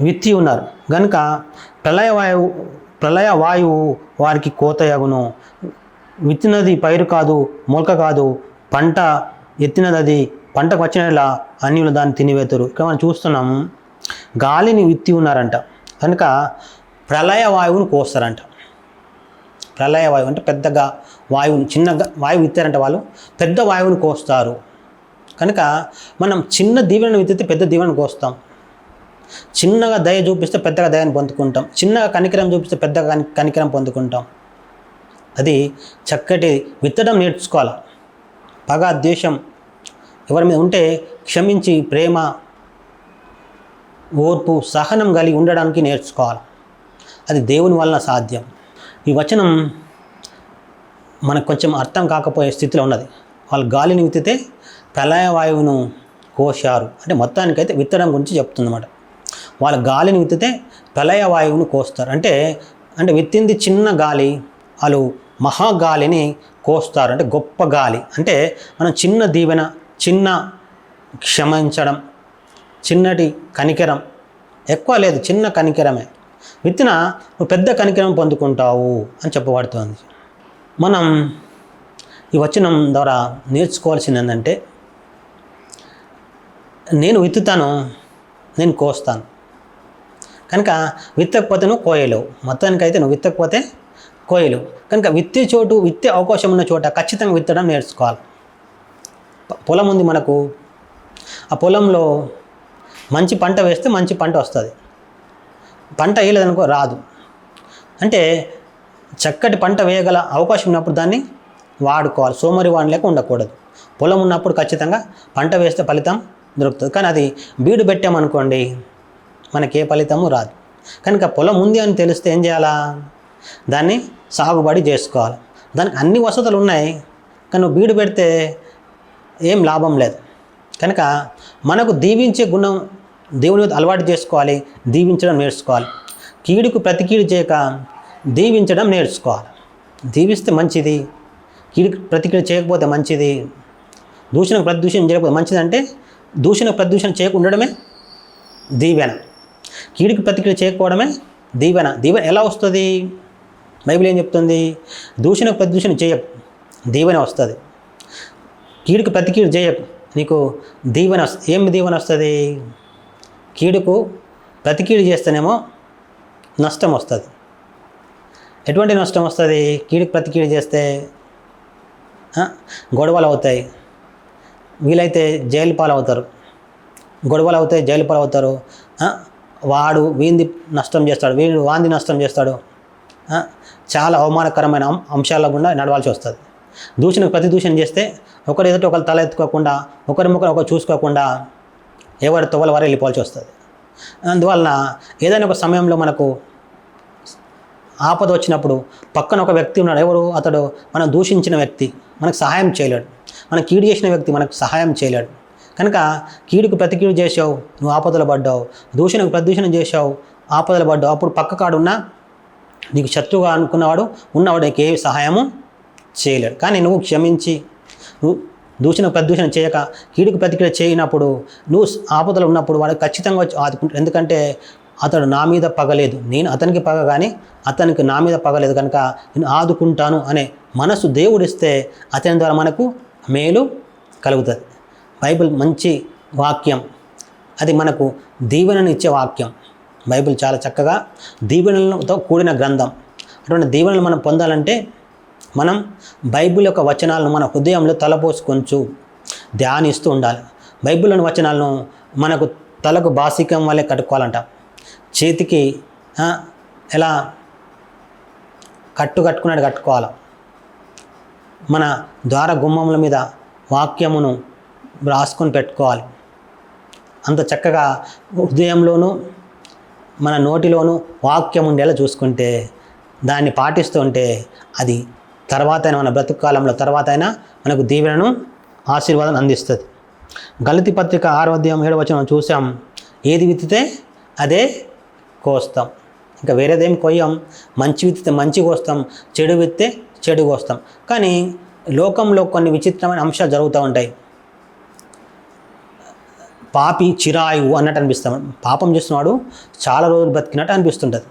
విత్తి ఉన్నారు గనుక ప్రళయ వాయువు వారికి కోతయగును. విత్తినది పైరు కాదు, మొలక కాదు, పంట ఎత్తినది అది పంటకు వచ్చినలా అన్యులు దాన్ని తినివేతురు. ఇక్కడ మనం చూస్తున్నాము గాలిని విత్తి ఉన్నారంట కనుక ప్రళయ వాయువును కోస్తారంట. ప్రళయ వాయువు అంటే పెద్దగా వాయువుని, చిన్న వాయువు విత్తారంట వాళ్ళు, పెద్ద వాయువుని కోస్తారు. కనుక మనం చిన్న దీవెనను విత్తితే పెద్ద దీవెనను కోస్తాం, చిన్నగా దయ చూపిస్తే పెద్దగా దయను పొందుకుంటాం, చిన్నగా కనికరం చూపిస్తే పెద్దగా కనికరం పొందుకుంటాం. అది చక్కటి విత్తడం నేర్చుకోవాలి. పగ, ద్వేషం ఎవరి మీద ఉంటే క్షమించి ప్రేమ, ఓర్పు, సహనం కలిగి ఉండడానికి నేర్చుకోవాలి. అది దేవుని వలన సాధ్యం. ఈ వచనం మనకు కొంచెం అర్థం కాకపోయే స్థితిలో ఉన్నది. వాళ్ళు గాలిని విత్తితే ప్రళయ వాయువును కోశారు అంటే మొత్తానికైతే విత్తడం గురించి చెప్తుందన్నమాట. వాళ్ళ గాలిని విత్తితే ప్రళయ వాయువును కోస్తారు అంటే విత్తింది చిన్న గాలి, వాళ్ళు మహాగాలిని కోస్తారు అంటే గొప్ప గాలి. అంటే మనం చిన్న దీవెన, చిన్న క్షమించడం, చిన్నటి కనికరం, ఎక్కువ లేదు, చిన్న కనికరమే విత్తిన నువ్వు పెద్ద కనికరం పొందుకుంటావు అని చెప్పబడుతుంది. మనం ఈ వచనం ద్వారా నేర్చుకోవాల్సింది ఏంటంటే, నేను విత్తుతాను, నేను కోస్తాను. కనుక విత్తకపోతే నువ్వు కోయలేవు, మొత్తానికైతే నువ్వు విత్తకపోతే కోయలేవు. కనుక విత్తే అవకాశం ఉన్న చోట ఖచ్చితంగా విత్తడం నేర్చుకోవాలి. పొలం ఉంది మనకు, ఆ పొలంలో మంచి పంట వేస్తే మంచి పంట వస్తుంది, పంట వేయలేదనుకో రాదు. అంటే చక్కటి పంట వేయగల అవకాశం ఉన్నప్పుడు దాన్ని వాడుకోవాలి, సోమరి వాడిని లేక ఉండకూడదు. పొలం ఉన్నప్పుడు ఖచ్చితంగా పంట వేస్తే ఫలితం దొరుకుతుంది, కానీ అది బీడు పెట్టామనుకోండి మనకి ఏ ఫలితము రాదు. కనుక పొలం ఉంది అని తెలిస్తే ఏం చేయాలా, దాన్ని సాగుబడి చేసుకోవాలి. దానికి అన్ని వసతులు ఉన్నాయి, కానీ నువ్వు బీడు పెడితే ఏం లాభం లేదు. కనుక మనకు దీవించే గుణం దేవుని మీద అలవాటు చేసుకోవాలి, దీవించడం నేర్చుకోవాలి. కీడుకు ప్రతి కీడు చేయక దీవించడం నేర్చుకోవాలి. దీవిస్తే మంచిది, కీడుకు ప్రతి కీడు చేయకపోతే మంచిది, దూషణకు ప్రతిదూషణ చేయకపోతే మంచిది. అంటే దూషణకు ప్రతిదూషణ చేయకుండడమే దీవెన, కీడుకు ప్రతిక్రియ చేయకపోవడమే దీవెన. దీవెన ఎలా వస్తుంది? బైబిల్ ఏం చెప్తుంది? దూషణకు ప్రతిదూషణ చేయకు, దీవెన వస్తుంది. కీడుకు ప్రతికీడు చేయకు, నీకు దీవెన ఏం దీవెన వస్తుంది? కీడుకు ప్రతికీడు చేస్తేనేమో నష్టం వస్తుంది. ఎటువంటి నష్టం వస్తుంది? కీడుకు ప్రతికీడు చేస్తే గొడవలు అవుతాయి, వీలైతే జైలు పాలవుతారు, గొడవలు అవుతాయి, జైలు పాలవుతారు. వాడు వీంది నష్టం చేస్తాడు, వీడు వాంది నష్టం చేస్తాడు. చాలా అవమానకరమైన అంశాల గుండా నడవాల్సి వస్తుంది. దూషణకు ప్రతి దూషణ చేస్తే ఒకరు ఎదుట ఒకరు తల ఎత్తుకోకుండా, ఒకరి ముఖం ఒకరు చూసుకోకుండా ఎవరి తొవల వారు వెళ్ళిపోవాల్సి వస్తుంది. అందువలన ఏదైనా ఒక సమయంలో మనకు ఆపద వచ్చినప్పుడు పక్కన ఒక వ్యక్తి ఉన్నాడు, ఎవరు? అతడు మనం దూషించిన వ్యక్తి మనకు సహాయం చేయలేడు, మనం కీడు చేసిన వ్యక్తి మనకు సహాయం చేయలేడు. కనుక కీడుకు ప్రతి కీడు చేసావు, నువ్వు ఆపదలు పడ్డావు, దూషణకు ప్రదూషణ చేసావు, ఆపదలు పడ్డావు. అప్పుడు పక్కకాడున్నా నీకు శత్రువుగా అనుకున్నవాడు ఉన్నవాడు నీకు ఏ సహాయము చేయలేడు. కానీ నువ్వు క్షమించి, నువ్వు దూషణ ప్రదూషణ చేయక కీడుకు ప్రతిక్రియ చేయనప్పుడు, నువ్వు ఆపదలు ఉన్నప్పుడు వాడు ఖచ్చితంగా వచ్చి ఆదుకుంటాడు. ఎందుకంటే అతడు నా మీద పగలేదు, నేను అతనికి పగ, కానీ అతనికి నా మీద పగలేదు, కనుక నేను ఆదుకుంటాను అనే మనసు దేవుడిస్తే అతని ద్వారా మనకు మేలు కలుగుతుంది. బైబిల్ మంచి వాక్యం, అది మనకు దీవెనను ఇచ్చే వాక్యం. బైబిల్ చాలా చక్కగా దీవెనలతో కూడిన గ్రంథం. అటువంటి దీవెనలు మనం పొందాలంటే మనం బైబిల్ యొక్క వచనాలను మన హృదయంలో తలపోసుకొంచు ధ్యానిస్తూ ఉండాలి. బైబిల్లోని వచనాలను మనకు తలకు బాసికం వల్లే కట్టుకోవాలంట, చేతికి ఎలా కట్టుకున్నట్టు కట్టుకోవాలి. మన ద్వార గుమ్మముల మీద వాక్యమును రాసుకొని పెట్టుకోవాలి. అంత చక్కగా హృదయంలోనూ మన నోటిలోనూ వాక్యం ఉండేలా చూసుకుంటే, దాన్ని పాటిస్తూ ఉంటే అది తర్వాత అయినా మన బ్రతుకు కాలంలో తర్వాత అయినా మనకు దీవెనను ఆశీర్వాదం అందిస్తుంది. గలతీ పత్రిక 6వ అధ్యాయం 7వ వచనం చూసాం, ఏది విత్తితే అదే కోస్తాం. ఇంకా వేరేదేం కొయ్యం. మంచి విత్తితే మంచి కోస్తాం, చెడు విత్తే చెడు కోస్తాం. కానీ లోకంలో కొన్ని విచిత్రమైన అంశాలు జరుగుతూ ఉంటాయి. పాపి చిరాయువు అన్నట్టు అనిపిస్తాం. పాపం చేస్తున్నాడు చాలా రోజులు బతికినట్టు అనిపిస్తుంటుంది.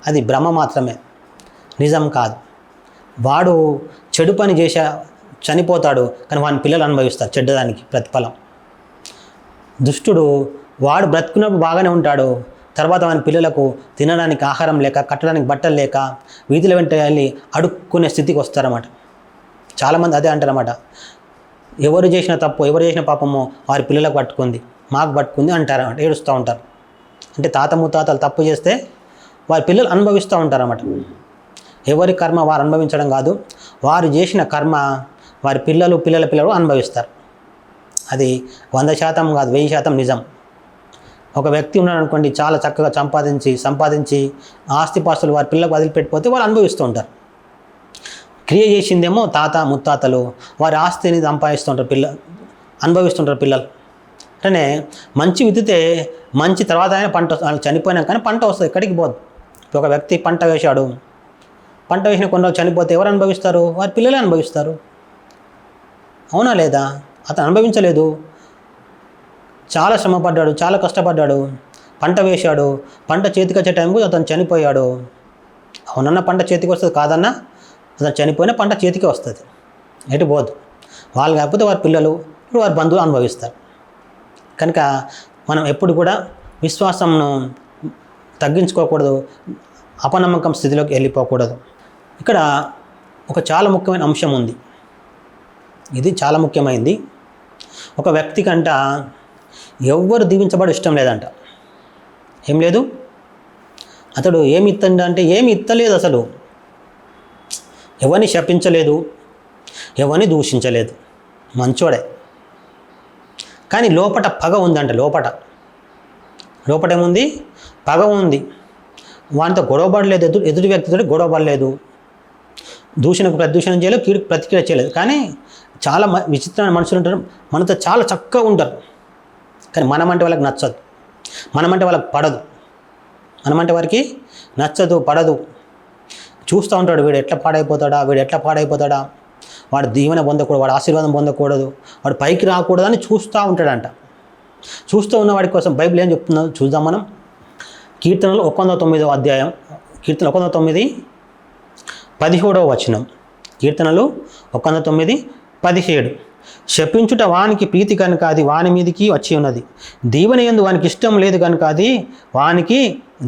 అది భ్రమ మాత్రమే, నిజం కాదు. వాడు చెడు పని చనిపోతాడు, కానీ వాని పిల్లలు అనుభవిస్తారు చెడ్డదానికి ప్రతిఫలం. దుష్టుడు వాడు బ్రతుకున్నప్పుడు బాగానే ఉంటాడు, తర్వాత వాని పిల్లలకు తినడానికి ఆహారం లేక, కట్టడానికి బట్టలు లేక వీధుల వెంట వెళ్ళి అడుక్కునే స్థితికి వస్తారన్నమాట. చాలామంది అదే అంటారన్నమాట, ఎవరు చేసిన తప్పు, ఎవరు చేసిన పాపమో వారి పిల్లలకు పట్టుకుంది, మాకు పట్టుకుంది అంటారు, ఏడుస్తూ ఉంటారు. అంటే తాత ముత్తాతలు తప్పు చేస్తే వారి పిల్లలు అనుభవిస్తూ ఉంటారన్నమాట. ఎవరి కర్మ వారు అనుభవించడం కాదు, వారు చేసిన కర్మ వారి పిల్లలు అనుభవిస్తారు. అది 100% కాదు, 1000% నిజం. ఒక వ్యక్తి ఉన్నాడు అనుకోండి, చాలా చక్కగా సంపాదించి ఆస్తిపాస్తులు వారి పిల్లలకు వదిలిపెట్టిపోతే వాళ్ళు అనుభవిస్తూ ఉంటారు. క్రియ చేసిందేమో తాత ముత్తాతలు, వారి ఆస్తిని సంపాదిస్తుంటారు, అనుభవిస్తుంటారు పిల్లలు. అంటే మంచి విత్తితే మంచి తర్వాత అయినా పంట, చనిపోయినా కానీ పంట వస్తుంది, ఎక్కడికి పోదు. ఒక వ్యక్తి పంట వేశాడు, పంట వేసిన కొన్ని రోజులు చనిపోతే ఎవరు అనుభవిస్తారు? వారి పిల్లలే అనుభవిస్తారు. అవునా లేదా? అతను అనుభవించలేదు, చాలా శ్రమపడ్డాడు, చాలా కష్టపడ్డాడు, పంట వేశాడు, పంట చేతికి వచ్చే టైంకు అతను చనిపోయాడు. అవునన్నా పంట చేతికి వస్తుంది, కాదన్నా అతను చనిపోయినా పంట చేతికి వస్తుంది, ఎటు పోదు. వాళ్ళు కాకపోతే వారి పిల్లలు, వారి బంధువులు అనుభవిస్తారు. కనుక మనం ఎప్పుడు కూడా విశ్వాసంను తగ్గించుకోకూడదు, అపనమ్మకం స్థితిలోకి వెళ్ళిపోకూడదు. ఇక్కడ ఒక చాలా ముఖ్యమైన అంశం ఉంది, ఇది చాలా ముఖ్యమైనది. ఒక వ్యక్తికంట ఎవ్వరు దీవించబడి ఇష్టం లేదంట. ఏం లేదు, అతడు ఏమి ఇత్తండంటే ఏమి ఇత్తలేదు, అసలు ఎవరిని శపించలేదు, ఎవరిని దూషించలేదు, మంచోడే. కానీ లోపట పగ ఉందంట. లోపట ఏముంది? పగ ఉంది. వానితో గొడవ పడలేదు, ఎదుటి వ్యక్తితో గొడవ పడలేదు, దూషణకు ప్రదూషణం చేయలేదు, కీడుకు ప్రతిక్రియ చేయలేదు. కానీ చాలా విచిత్రమైన మనుషులు ఉంటారు, మనతో చాలా చక్కగా ఉంటారు. కానీ మనమంటే వాళ్ళకి నచ్చదు, మనమంటే వాళ్ళకి పడదు, మనమంటే వారికి నచ్చదు, పడదు. చూస్తూ ఉంటాడు, వీడు ఎట్లా పాడైపోతాడా, వాడు దీవెన పొందకూడదు, వాడు ఆశీర్వాదం పొందకూడదు, వాడు పైకి రాకూడదని చూస్తూ ఉంటాడంట. చూస్తూ ఉన్న వాడి కోసం బైబిల్ ఏం చెప్తుందో చూద్దాం మనం. కీర్తనలు 109వ అధ్యాయం, కీర్తన 109, 17వ వచనం. కీర్తనలు 109, 17. శపించుట వానికి ప్రీతి కనుక అది వాని మీదికి వచ్చి ఉన్నది, దీవెన యందు వానికి ఇష్టం లేదు కనుక అది వానికి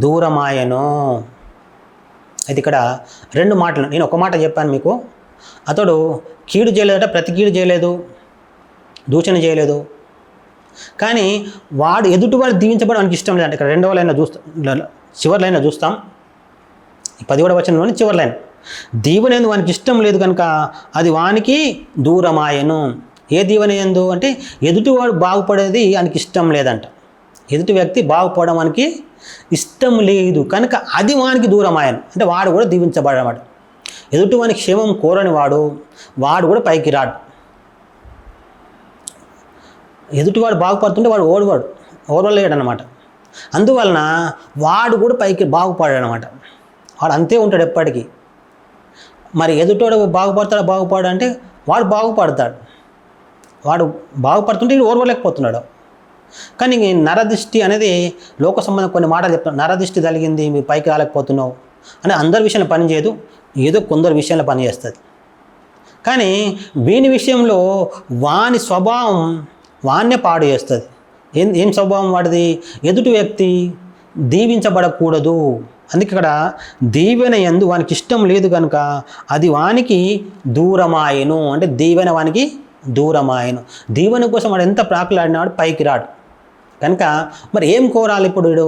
దూరమాయను. అయితే ఇక్కడ రెండు మాటలు, నేను ఒక మాట చెప్పాను మీకు. అతడు కీడు చేయలేదట, ప్రతి కీడు చేయలేదు, దూషణ చేయలేదు. కానీ వాడు ఎదుటివాడు దీవించబడి వానికి ఇష్టం లేదంటే. ఇక్కడ రెండవ లైన్లో చివరి లైన్లో చూస్తాం, 17వ వచనంలోని చివరి లైన్. దీవెన యందు వానికి ఇష్టం లేదు కనుక అది వానికి దూరమాయను. ఏ దీవెన యందు అంటే ఎదుటివాడు బాగుపడేది వానికి ఇష్టం లేదంట. ఎదుటి వ్యక్తి బాగుపడడం వానికి ఇష్టం లేదు కనుక అది వానికి దూరమాయను. అంటే వాడు కూడా దీవించబడవాడు. ఎదుటి వానికి క్షేమం కోరని వాడు కూడా పైకి రాడు. ఎదుటివాడు బాగుపడుతుంటే వాడు ఓడవలేడు అనమాట. అందువలన వాడు కూడా పైకి బాగుపడాడు అనమాట. వాడు అంతే ఉంటాడు ఎప్పటికీ. మరి ఎదుటోడు బాగుపడతాడు అంటే వాడు బాగుపడతాడు. వాడు బాగుపడుతుంటే వీడు ఓర్వలేకపోతున్నాడు. కానీ నరదృష్టి అనేది లోక సంబంధం కొన్ని మాటలు చెప్తాను. నరదృష్టి కలిగింది, మీ పైకి రాలేకపోతున్నావు అని అందరి విషయంలో పని చేయదు, ఏదో కొందరు విషయంలో పని చేస్తుంది. కానీ వీని విషయంలో వాని స్వభావం వాన్నే పాడు చేస్తుంది. ఏం స్వభావం వాడిది? ఎదుటి వ్యక్తి దీవించబడకూడదు. అందుకే ఇక్కడ దీవెన యందు వానికి ఇష్టం లేదు కనుక అది వానికి దూరమాయను. అంటే దీవెన వానికి దూరమాయను. దీవెన కోసం వాడు ఎంత ప్రాకులాడినాడు, పైకి రాడు. కనుక మరి ఏం కోరాలి ఇప్పుడు? వీడు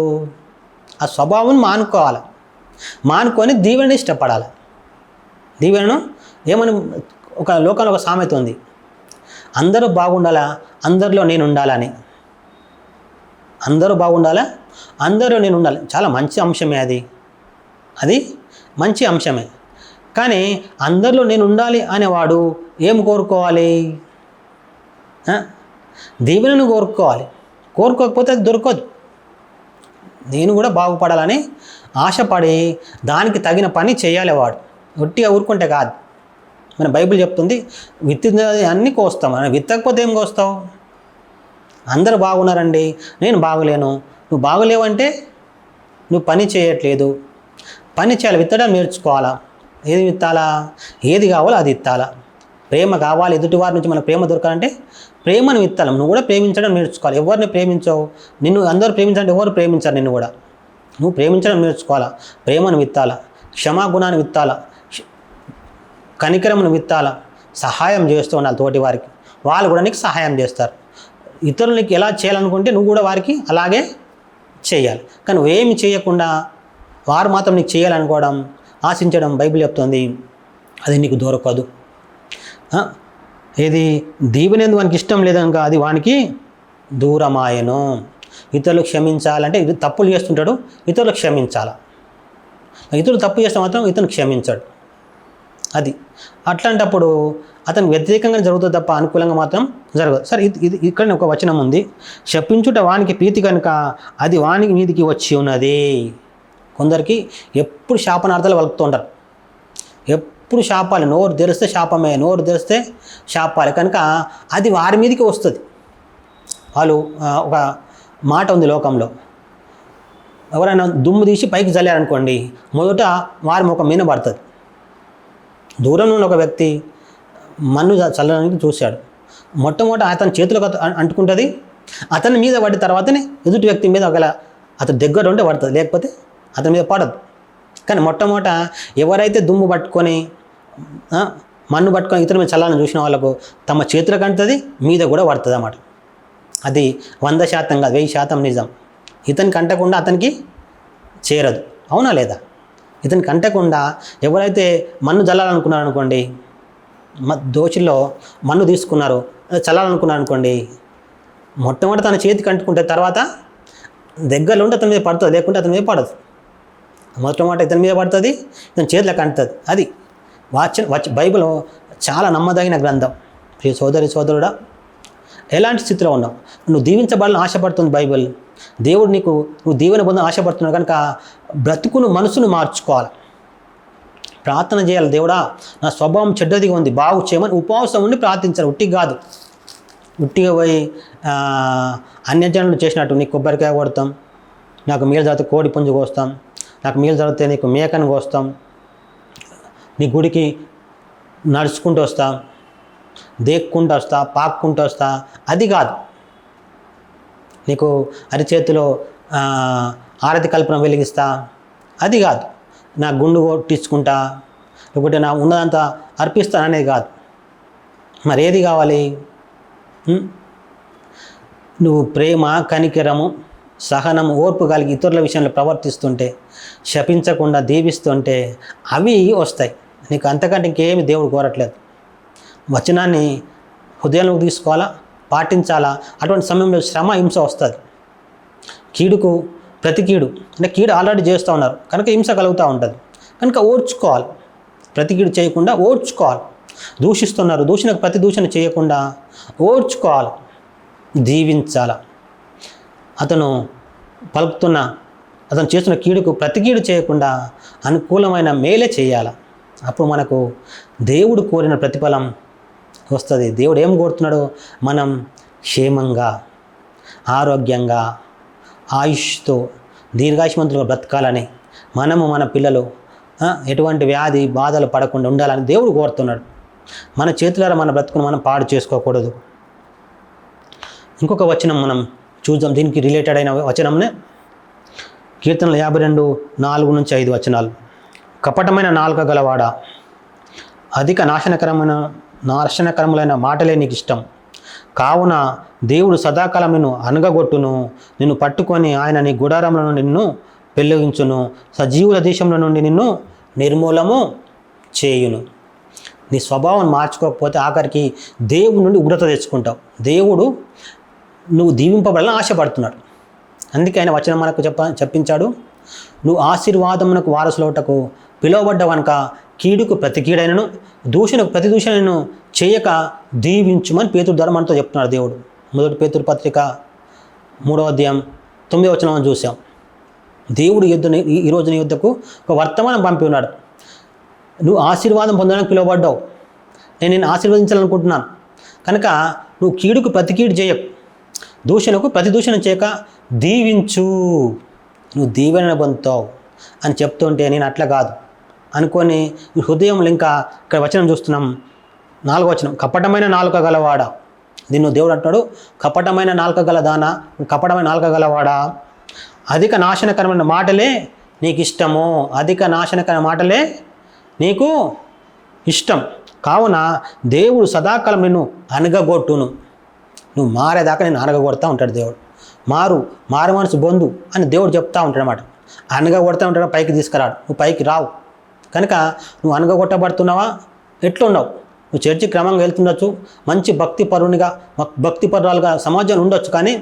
ఆ స్వభావం మానుకొని దీవెనని ఇష్టపడాలి. దీవెనను ఏమని ఒక లోకంలో ఒక సామెత ఉంది, అందరూ బాగుండాలా, అందరిలో నేను ఉండాలని. అందరూ బాగుండాలా, అందరిలో నేను ఉండాలి. చాలా మంచి అంశమే అది మంచి అంశమే. కానీ అందరిలో నేను ఉండాలి అనేవాడు ఏం కోరుకోవాలి? దీవెనను కోరుకోకపోతే అది దొరకదు. నేను కూడా బాగుపడాలని ఆశపడి దానికి తగిన పని చేయాలి. వాడు ఒట్టిగా ఊరుకుంటే కాదు. మన బైబిల్ చెప్తుంది, విత్తిన అన్నీ కోస్తాం. విత్తకపోతే ఏం కోస్తావు? అందరూ బాగున్నారండి, నేను బాగలేను. నువ్వు బాగలేవంటే నువ్వు పని చేయట్లేదు. పని చేయాలి, విత్తడం నేర్చుకోవాలా. ఏది విత్తాలా? ఏది కావాలో అది విత్తాలా. ప్రేమ కావాలి, ఎదుటివారి నుంచి మనకు ప్రేమ దొరకాలంటే ప్రేమను విత్తాలి. నువ్వు కూడా ప్రేమించడం నేర్చుకోవాలి. ఎవరిని ప్రేమించవు? నిన్ను అందరూ ప్రేమించాలంటే ఎవరు ప్రేమించారు నిన్ను కూడా? నువ్వు ప్రేమించడం నేర్చుకోవాలా, ప్రేమను విత్తాలా, క్షమాగుణాన్ని విత్తాలా, కనికరమును విత్తాలా, సహాయం చేస్తూ ఉండాలి తోటి వారికి. వాళ్ళు కూడా నీకు సహాయం చేస్తారు. ఇతరులకి ఎలా చేయాలనుకుంటే నువ్వు కూడా వారికి అలాగే చేయాలి. కానీ నువ్వేమి చేయకుండా వారు మాత్రం నీకు చేయాలనుకోవడం, ఆశించడం బైబిల్ చెప్తుంది అది నీకు దొరకదు. ఏది దీవెనేందు వానికి ఇష్టం లేదనుక అది వానికి దూరమాయను. ఇతరులు క్షమించాలంటే ఇది తప్పులు చేస్తుంటాడు, ఇతరులు క్షమించాలి. ఇతరులు తప్పు చేస్తే మాత్రం ఇతను క్షమించాడు. అది అట్లాంటప్పుడు అతను వ్యతిరేకంగా జరుగుతుంది తప్ప అనుకూలంగా మాత్రం జరగదు. సరే, ఇది ఇక్కడ ఒక వచనం ఉంది, శపించుట వానికి ప్రీతి కనుక అది వానికి మీదికి వచ్చి ఉన్నది. కొందరికి ఎప్పుడు శాపనార్థాలు వలుకుతుంటారు. ఎప్పుడు శాపాలి, నోరు తెరిస్తే శాపమే, నోరు తెరిస్తే శాపాలి. కనుక అది వారి మీదకి వస్తుంది. వాళ్ళు ఒక మాట ఉంది లోకంలో, ఎవరైనా దుమ్ము తీసి పైకి చల్లారనుకోండి, మొదట వారి ముఖం మీద పడుతుంది. దూరం నుండి ఒక వ్యక్తి మన్ను చల్లడానికి చూశాడు, మొట్టమొదట అతని చేతులకు అంటుకుంటుంది, అతని మీద పడిన తర్వాతనే ఎదుటి వ్యక్తి మీద ఒకవేళ అతని దగ్గర ఉంటే పడుతుంది, లేకపోతే అతని మీద పడదు. కానీ మొట్టమొదట ఎవరైతే దుమ్ము పట్టుకొని మన్ను పట్టుకొని ఇతని మీద చల్లాలని చూసిన వాళ్ళకు తమ చేతులకు అంటుతుంది, మీద కూడా పడుతుంది అన్నమాట. అది 100% కాదు, 1000% నిజం. ఇతనికి అంటకుండా అతనికి చేరదు, అవునా లేదా? ఇతనికి అంటకుండా ఎవరైతే మన్ను చల్లాలనుకున్నారు అనుకోండి, దోషిలో మన్ను తీసుకున్నారు, చల్లాలనుకున్నారు అనుకోండి, మొట్టమొదటి తన చేతికి అంటుకుంటే తర్వాత దగ్గరలో ఉంటే అతని మీద పడుతుంది, లేకుంటే అతని మీద పడదు. మొట్టమొదటి ఇతని మీద పడుతుంది, ఇతని చేతిలోకి అంటుతుంది. అది బైబిల్ చాలా నమ్మదగిన గ్రంథం. ప్రియ సోదరుడా, ఎలాంటి స్థితిలో ఉన్నావు? నువ్వు దీవించబడాలని ఆశపడుతుంది బైబిల్. దేవుడు నువ్వు దీవెన పొందని ఆశపడుతున్నావు కనుక బ్రతుకును మనసును మార్చుకోవాలి. ప్రార్థన చేయాలి. దేవుడా, నా స్వభావం చెడ్డదిగా ఉంది, బాగు చేయమని ఉపవాసం ఉండి ప్రార్థించాలి. ఉట్టిగా కాదు, ఉట్టిగా పోయి అన్యజనులు చేసినట్టు నీకు కొబ్బరికాయ కొడతాం, నాకు మేలు జరిగితే కోడి పుంజు కోస్తాం, నాకు మేలు జరిగితే నీకు మేకను కోస్తాం, నీ గుడికి నడుచుకుంటూ వస్తా, దేక్కుంటూ వస్తా, పాక్కుంటూ వస్తా, అది కాదు. నీకు అరిచేతిలో ఆరతి కల్పన వెలిగిస్తా, అది కాదు. నా గుండు కొట్టించుకుంటా, లేకపోతే నా ఉన్నదంతా అర్పిస్తాననేది కాదు. మరి ఏది కావాలి? నువ్వు ప్రేమ, కనికరము, సహనము, ఓర్పు కలిగి ఇతరుల విషయంలో ప్రవర్తిస్తుంటే, శపించకుండా దీవిస్తుంటే అవి వస్తాయి. నీకు అంతకంటే ఇంకేమి దేవుడు కోరట్లేదు. వచనాన్ని హృదయంలోకి తీసుకోవాలా, పాటించాలా. అటువంటి సమయంలో శ్రమ, హింస వస్తుంది. కీడుకు ప్రతి కీడు అంటే కీడు ఆల్రెడీ చేస్తూ ఉన్నారు కనుక హింస కలుగుతూ ఉంటుంది. కనుక ఓర్చుకోవాలి, ప్రతి కీడు చేయకుండా ఓర్చుకోవాలి. దూషిస్తున్నారు, దూషణకు ప్రతి దూషణ చేయకుండా ఓర్చుకోవాలి, దీవించాల. అతను చేస్తున్న కీడుకు ప్రతి కీడు చేయకుండా అనుకూలమైన మేలే చేయాలి. అప్పుడు మనకు దేవుడు కోరిన ప్రతిఫలం వస్తుంది. దేవుడు ఏం కోరుతున్నాడు? మనం క్షేమంగా, ఆరోగ్యంగా, ఆయుష్తో దీర్ఘాయుష్మంతులుగా బ్రతకాలని, మనము మన పిల్లలు ఎటువంటి వ్యాధి బాధలు పడకుండా ఉండాలని దేవుడు కోరుతున్నాడు. మన చేతులారా మన బ్రతుకును మనం పాడు చేసుకోకూడదు. ఇంకొక వచనం మనం చూద్దాం, దీనికి రిలేటెడ్ అయిన వచనంనే కీర్తనలు 52:4-5 వచనాలు. కపటమైన నాలుక గలవాడ, అధిక నాశనకరములైన మాటలే నీకు ఇష్టం. కావున దేవుడు సదాకాలం నిన్ను అనగగొట్టును, నిన్ను పట్టుకొని ఆయన నీ గుడారంలో నుండి నిన్ను పెళ్ళగించును, సజీవుల దేశంలో నుండి నిన్ను నిర్మూలము చేయును. నీ స్వభావం మార్చుకోకపోతే ఆఖరికి దేవుడి నుండి ఉగ్రత తెచ్చుకుంటావు. దేవుడు నువ్వు దీవింపబడాలని ఆశపడుతున్నాడు. అందుకే ఆయన వచనం మనకు చెప్పించాడు, నువ్వు ఆశీర్వాదమునకు వారసులవుటకు పిలువబడ్డావు కనుక కీడుకు ప్రతి కీడైనను, దూషణకు ప్రతి దూషణను చేయక దీవించుమని పేతురు ద్వారా మనతో చెప్తున్నాడు దేవుడు. 1 పేతురు పత్రిక 3వ అధ్యాయం 9వ వచనం చూసాం. దేవుడు ఈరోజు నీ యుద్ధకు ఒక వర్తమానం పంపి ఉన్నాడు. నువ్వు ఆశీర్వాదం పొందడానికి పిలువబడ్డావు, నేను నిన్ను ఆశీర్వదించాలనుకుంటున్నాను కనుక నువ్వు కీడుకు ప్రతి కీడు చేయకు, దూషణకు ప్రతి దూషణ చేయక దీవించు, నువ్వు దీవెన పొందుతావు అని చెప్తుంటే నేను అట్లా కాదు అనుకొని హృదయంలో ఇంకా ఇక్కడ వచనం చూస్తున్నాం. 4వ వచనం, కపటమైన నాలుక గలవాడ. దీన్ని దేవుడు అంటాడు, కపటమైన నాలుక గల దానా, కపటమైన నాలుక గలవాడా, అధిక నాశనకరమైన మాటలే నీకు ఇష్టము, అధిక నాశనకరమైన మాటలే నీకు ఇష్టం. కావున దేవుడు సదాకాలం నిన్ను అనగగొట్టును. నువ్వు మారేదాకా నేను అనగగొడతా ఉంటాడు దేవుడు. మారు మనసు బొందు అని దేవుడు చెప్తా ఉంటాడు అన్నమాట. అనగగొడతా ఉంటాడు, పైకి తీసుకురాడు, నువ్వు పైకి రావు. కనుక నువ్వు అనగగొట్టబడుతున్నావా? ఎట్లున్నావు? నువ్వు చర్చి క్రమంగా వెళ్తుండొచ్చు, మంచి భక్తిపరురాలుగా సమాజంలో ఉండొచ్చు, కానీ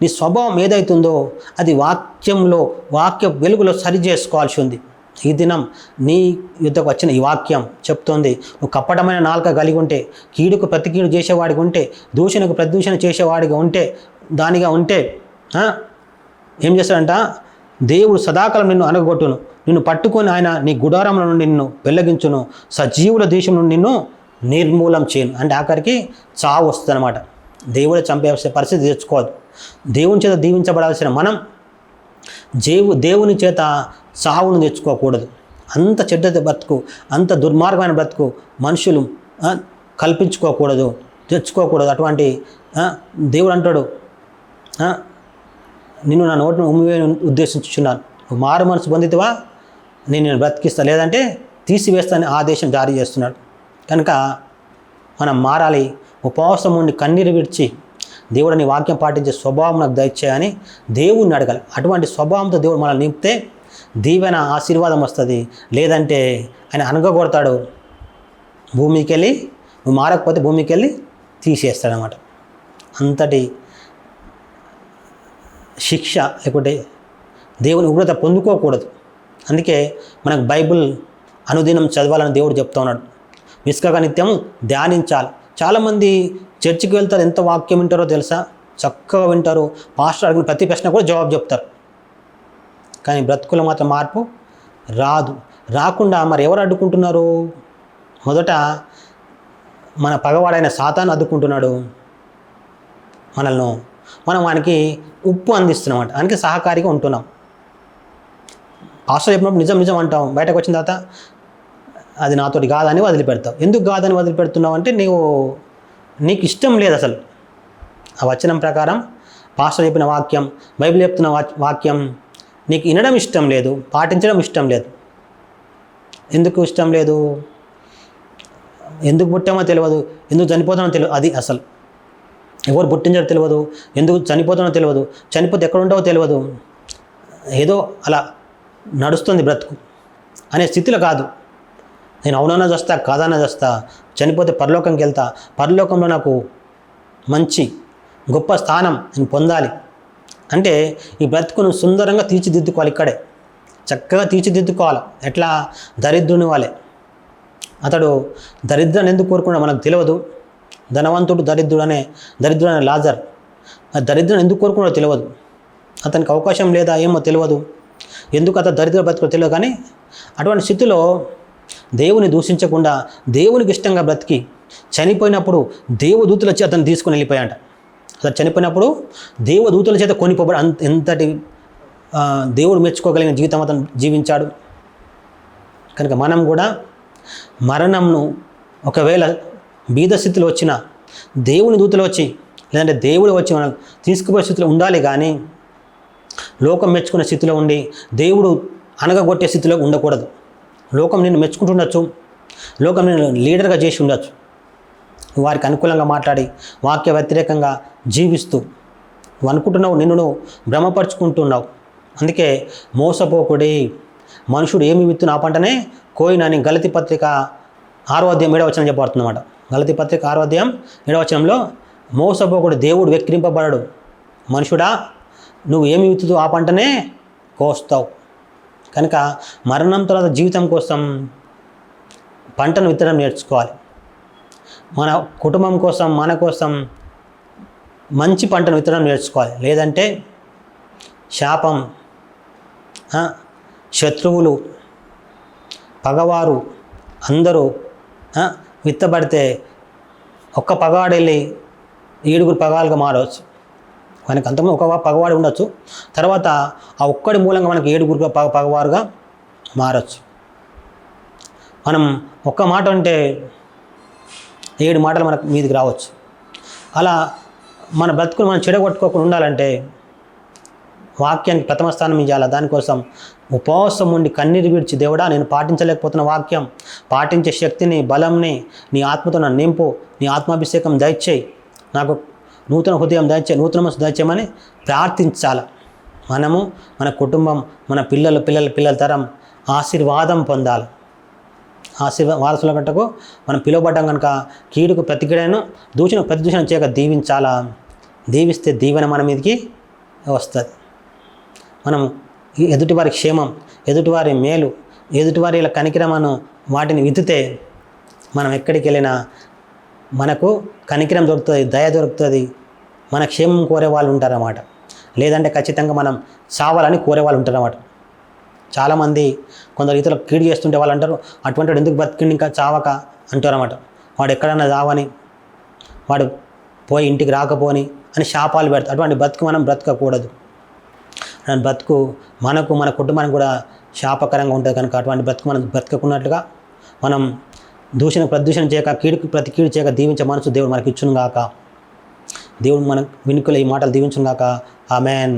నీ స్వభావం ఏదైతుందో అది వాక్య వెలుగులో సరి చేసుకోవాల్సి ఉంది. ఈ దినం నీ యుద్ధకు వచ్చిన ఈ వాక్యం చెప్తోంది, నువ్వు కపటమైన నాలుక కలిగి ఉంటే, కీడుకు ప్రతి కీడు చేసేవాడిగా ఉంటే, దూషణకు ప్రతిదూషణ చేసేవాడిగా ఉంటే ఏం చేస్తాడంట? దేవుడు సదాకాలం నిన్ను అనగొట్టును, నిన్ను పట్టుకొని ఆయన నీ గుడారంలో నుండి నిన్ను పెళ్ళగించును, సజీవుల దేశం నుండి నిన్ను నిర్మూలం చేయను. అంటే ఆఖరికి చావు వస్తుంది అనమాట. దేవుడే చంపేసే పరిస్థితి తెచ్చుకోవద్దు. దేవుని చేత దీవించబడాల్సిన మనం దేవుని చేత చావును తెచ్చుకోకూడదు. అంత చెడ్డ బ్రతుకు, అంత దుర్మార్గమైన బ్రతుకు మనుషులు తెచ్చుకోకూడదు. అటువంటి దేవుడు అంటాడు, నిన్ను నా నోటిని ఉమ్మివేయని ఉద్దేశించున్నాను, నువ్వు మారు మనసు పొందితివా నేను బ్రతికిస్తా, లేదంటే తీసివేస్తానని ఆదేశం జారీ చేస్తున్నాడు. కనుక మనం మారాలి. ఉపవాసం ఉండి కన్నీరు విడిచి దేవుడు నీ వాక్యం పాటించే స్వభావం నాకు దయచేయని దేవుడిని అడగాలి. అటువంటి స్వభావంతో దేవుడు మనల్ని నింపితే దీవెన ఆశీర్వాదం వస్తుంది. లేదంటే ఆయన అనగగొడతాడు, భూమికి వెళ్ళి నువ్వు మారకపోతే భూమికి వెళ్ళి తీసేస్తాడనమాట. అంతటి శిక్ష లేకుంటే దేవుని ఉగ్రత పొందుకోకూడదు. అందుకే మనకు బైబిల్ అనుదినం చదవాలని దేవుడు చెప్తా ఉన్నాడు. విసుకగా నిత్యం ధ్యానించాలి. చాలామంది చర్చికి వెళ్తారు, ఎంత వాక్యం వింటారో తెలుసా, చక్కగా వింటారు, పాస్టర్ అడిగిన ప్రతి ప్రశ్న కూడా జవాబు చెప్తారు. కానీ బ్రతుకులో మాత్రం మార్పు రాకుండా మరి ఎవరు అడ్డుకుంటున్నారు? మొదట మన పగవాడైన సాతాను అడ్డుకుంటున్నాడు మనల్ని. మనం వానికి ఉప్పు అందిస్తున్నాం అంట, అందుకే సహకారిగా ఉంటున్నాం. పాస్టర్ చెప్పినప్పుడు నిజం నిజం అంటాం, బయటకు వచ్చిన తర్వాత అది నాతోటి కాదని వదిలిపెడతావు. ఎందుకు కాదని వదిలిపెడుతున్నావు అంటే నీకు ఇష్టం లేదు అసలు. ఆ వచనం ప్రకారం పాస్టర్ చెప్పిన వాక్యం, బైబిల్ చెప్తున్న వాక్యం నీకు వినడం ఇష్టం లేదు, పాటించడం ఇష్టం లేదు. ఎందుకు ఇష్టం లేదు? ఎందుకు పుట్టామో తెలియదు, ఎందుకు చనిపోతామో తెలియదు. అది అసలు ఎవరు పుట్టించారో తెలియదు, ఎందుకు చనిపోతానో తెలియదు, చనిపోతే ఎక్కడ ఉంటావో తెలియదు. ఏదో అలా నడుస్తుంది బ్రతుకు అనే స్థితిలో కాదు. నేను అవునన్నా చేస్తా, కాదన్నా చేస్తా, చనిపోతే పరలోకంకి వెళ్తా, పరలోకంలో నాకు మంచి గొప్ప స్థానం నేను పొందాలి అంటే ఈ బ్రతుకును సుందరంగా తీర్చిదిద్దుకోవాలి. ఇక్కడే చక్కగా తీర్చిదిద్దుకోవాలి. ఎట్లా? దరిద్రుని వాళ్ళే. అతడు దరిద్రాన్ని ఎందుకు కోరుకున్నాడో మనకు తెలియదు. ధనవంతుడు దరిద్రుడనే లాజర్ దరిద్రాన్ని ఎందుకు కోరుకున్నాడో తెలియదు. అతనికి అవకాశం లేదా ఏమో తెలియదు, ఎందుకు అతను దరిద్ర బ్రతుకో తెలియదు. కానీ అటువంటి స్థితిలో దేవుని దూషించకుండా దేవునికి ఇష్టంగా బ్రతికి చనిపోయినప్పుడు దేవదూతల చేత అతను తీసుకొని వెళ్ళిపోయాట. అతను చనిపోయినప్పుడు దేవదూతల చేత కొనిపోబడి ఎంతటి దేవుడు మెచ్చుకోగలిగిన జీవితం అతను జీవించాడు. కనుక మనం కూడా మరణంను ఒకవేళ బీద స్థితిలో వచ్చిన దేవుని దూతలు వచ్చి లేదంటే దేవుడు వచ్చి మనం తీసుకుపోయే స్థితిలో ఉండాలి. కానీ లోకం మెచ్చుకునే స్థితిలో ఉండి దేవుడు అనగగొట్టే స్థితిలో ఉండకూడదు. లోకం నిన్ను మెచ్చుకుంటుండొచ్చు, లోకం నిన్ను లీడర్గా చేసి ఉండొచ్చు, వారికి అనుకూలంగా మాట్లాడి వాక్య వ్యతిరేకంగా జీవిస్తూ నువ్వు అనుకుంటున్నావు, నిన్ను నువ్వు భ్రమపరుచుకుంటున్నావు. అందుకే మోసపోకుడి, మనుషుడు ఏమి విత్తున ఆ పంటనే కోయినని గలతీ పత్రిక 6వ అధ్యాయం 7వ వచనం చెప్పబడుతుందన్నమాట. గలతీ పత్రిక 6వ అధ్యాయం 7వ వచనంలో మోసపోకుడు, దేవుడు వెక్కిరింపబడడు. మనుషుడా, నువ్వు ఏమి విత్తుతూ ఆ పంటనే కోస్తావు. కనుక మరణం తర్వాత జీవితం కోసం పంటను విత్తడం నేర్చుకోవాలి. మన కుటుంబం కోసం, మన కోసం మంచి పంటను విత్తడం నేర్చుకోవాలి. లేదంటే శాపం, శత్రువులు, పగవారు అందరూ విత్తబడితే ఒక్క పగవాడు వెళ్ళి 7 పగవాలుగా మారవచ్చు. మనకి అంతమంది ఒక పగవాడు ఉండొచ్చు, తర్వాత ఆ ఒక్కడి మూలంగా మనకి 7 పగవారుగా మారచ్చు. మనం ఒక్క మాట అంటే 7 మాటలు మనకు మీదికి రావచ్చు. అలా మన బ్రతుకులు మనం చెడగొట్టుకోకుండా ఉండాలంటే వాక్యానికి ప్రథమ స్థానం ఇవ్వాలి. దానికోసం ఉపవాసం ఉండి కన్నీరు విడిచి, దేవుడా నేను పాటించలేకపోతున్న వాక్యం పాటించే శక్తిని, బలంని నీ ఆత్మతో నన్ను నింపు, నీ ఆత్మాభిషేకం దయచేయి, నాకు నూతన హృదయం దయచేయి, నూతన మనసు దయచేయమని ప్రార్థించాలి. మనము, మన కుటుంబం, మన పిల్లల తరం ఆశీర్వాదం పొందాలి. వారసుల గంటకు మనం పిలువబడ్డాం కనుక కీడుకు ప్రతి కీడను, దూషణ ప్రతి దూషణ చేయక దీవించాలా. దీవిస్తే దీవెన మన మీదకి వస్తుంది. మనం ఎదుటివారి క్షేమం, ఎదుటివారి మేలు, ఎదుటివారి కనికిరమను వాటిని విత్తితే మనం ఎక్కడికి వెళ్ళినా మనకు కనికిరం దొరుకుతుంది, దయ దొరుకుతుంది, మన క్షేమం కోరే వాళ్ళు ఉంటారన్నమాట. లేదంటే ఖచ్చితంగా మనం చావాలని కోరే వాళ్ళు ఉంటారన్నమాట. చాలామంది కొందరు ఇతరులు కీడు చేస్తుంటే వాళ్ళు అంటారు, అటువంటి వాడు ఎందుకు బతికిండి ఇంకా చావక అంటారన్నమాట. వాడు ఎక్కడన్నా చావని, వాడు పోయి ఇంటికి రాకపోని అని శాపాలు పెడతారు. అటువంటి బతుకు మనం బ్రతకకూడదు. బ్రతుకు మనకు, మన కుటుంబానికి కూడా శాపకరంగా ఉంటుంది. కనుక అటువంటి బ్రతుకు మనం బ్రతకకున్నట్లుగా మనం ప్రదూషణ చేయక, కీడుకు ప్రతి కీడు చేయక దీవించే మనసు దేవుడు మనకి ఇచ్చును గాక. దేవుడు మన వినుకుల ఈ మాటలు దీవించును గాక. ఆమెన్.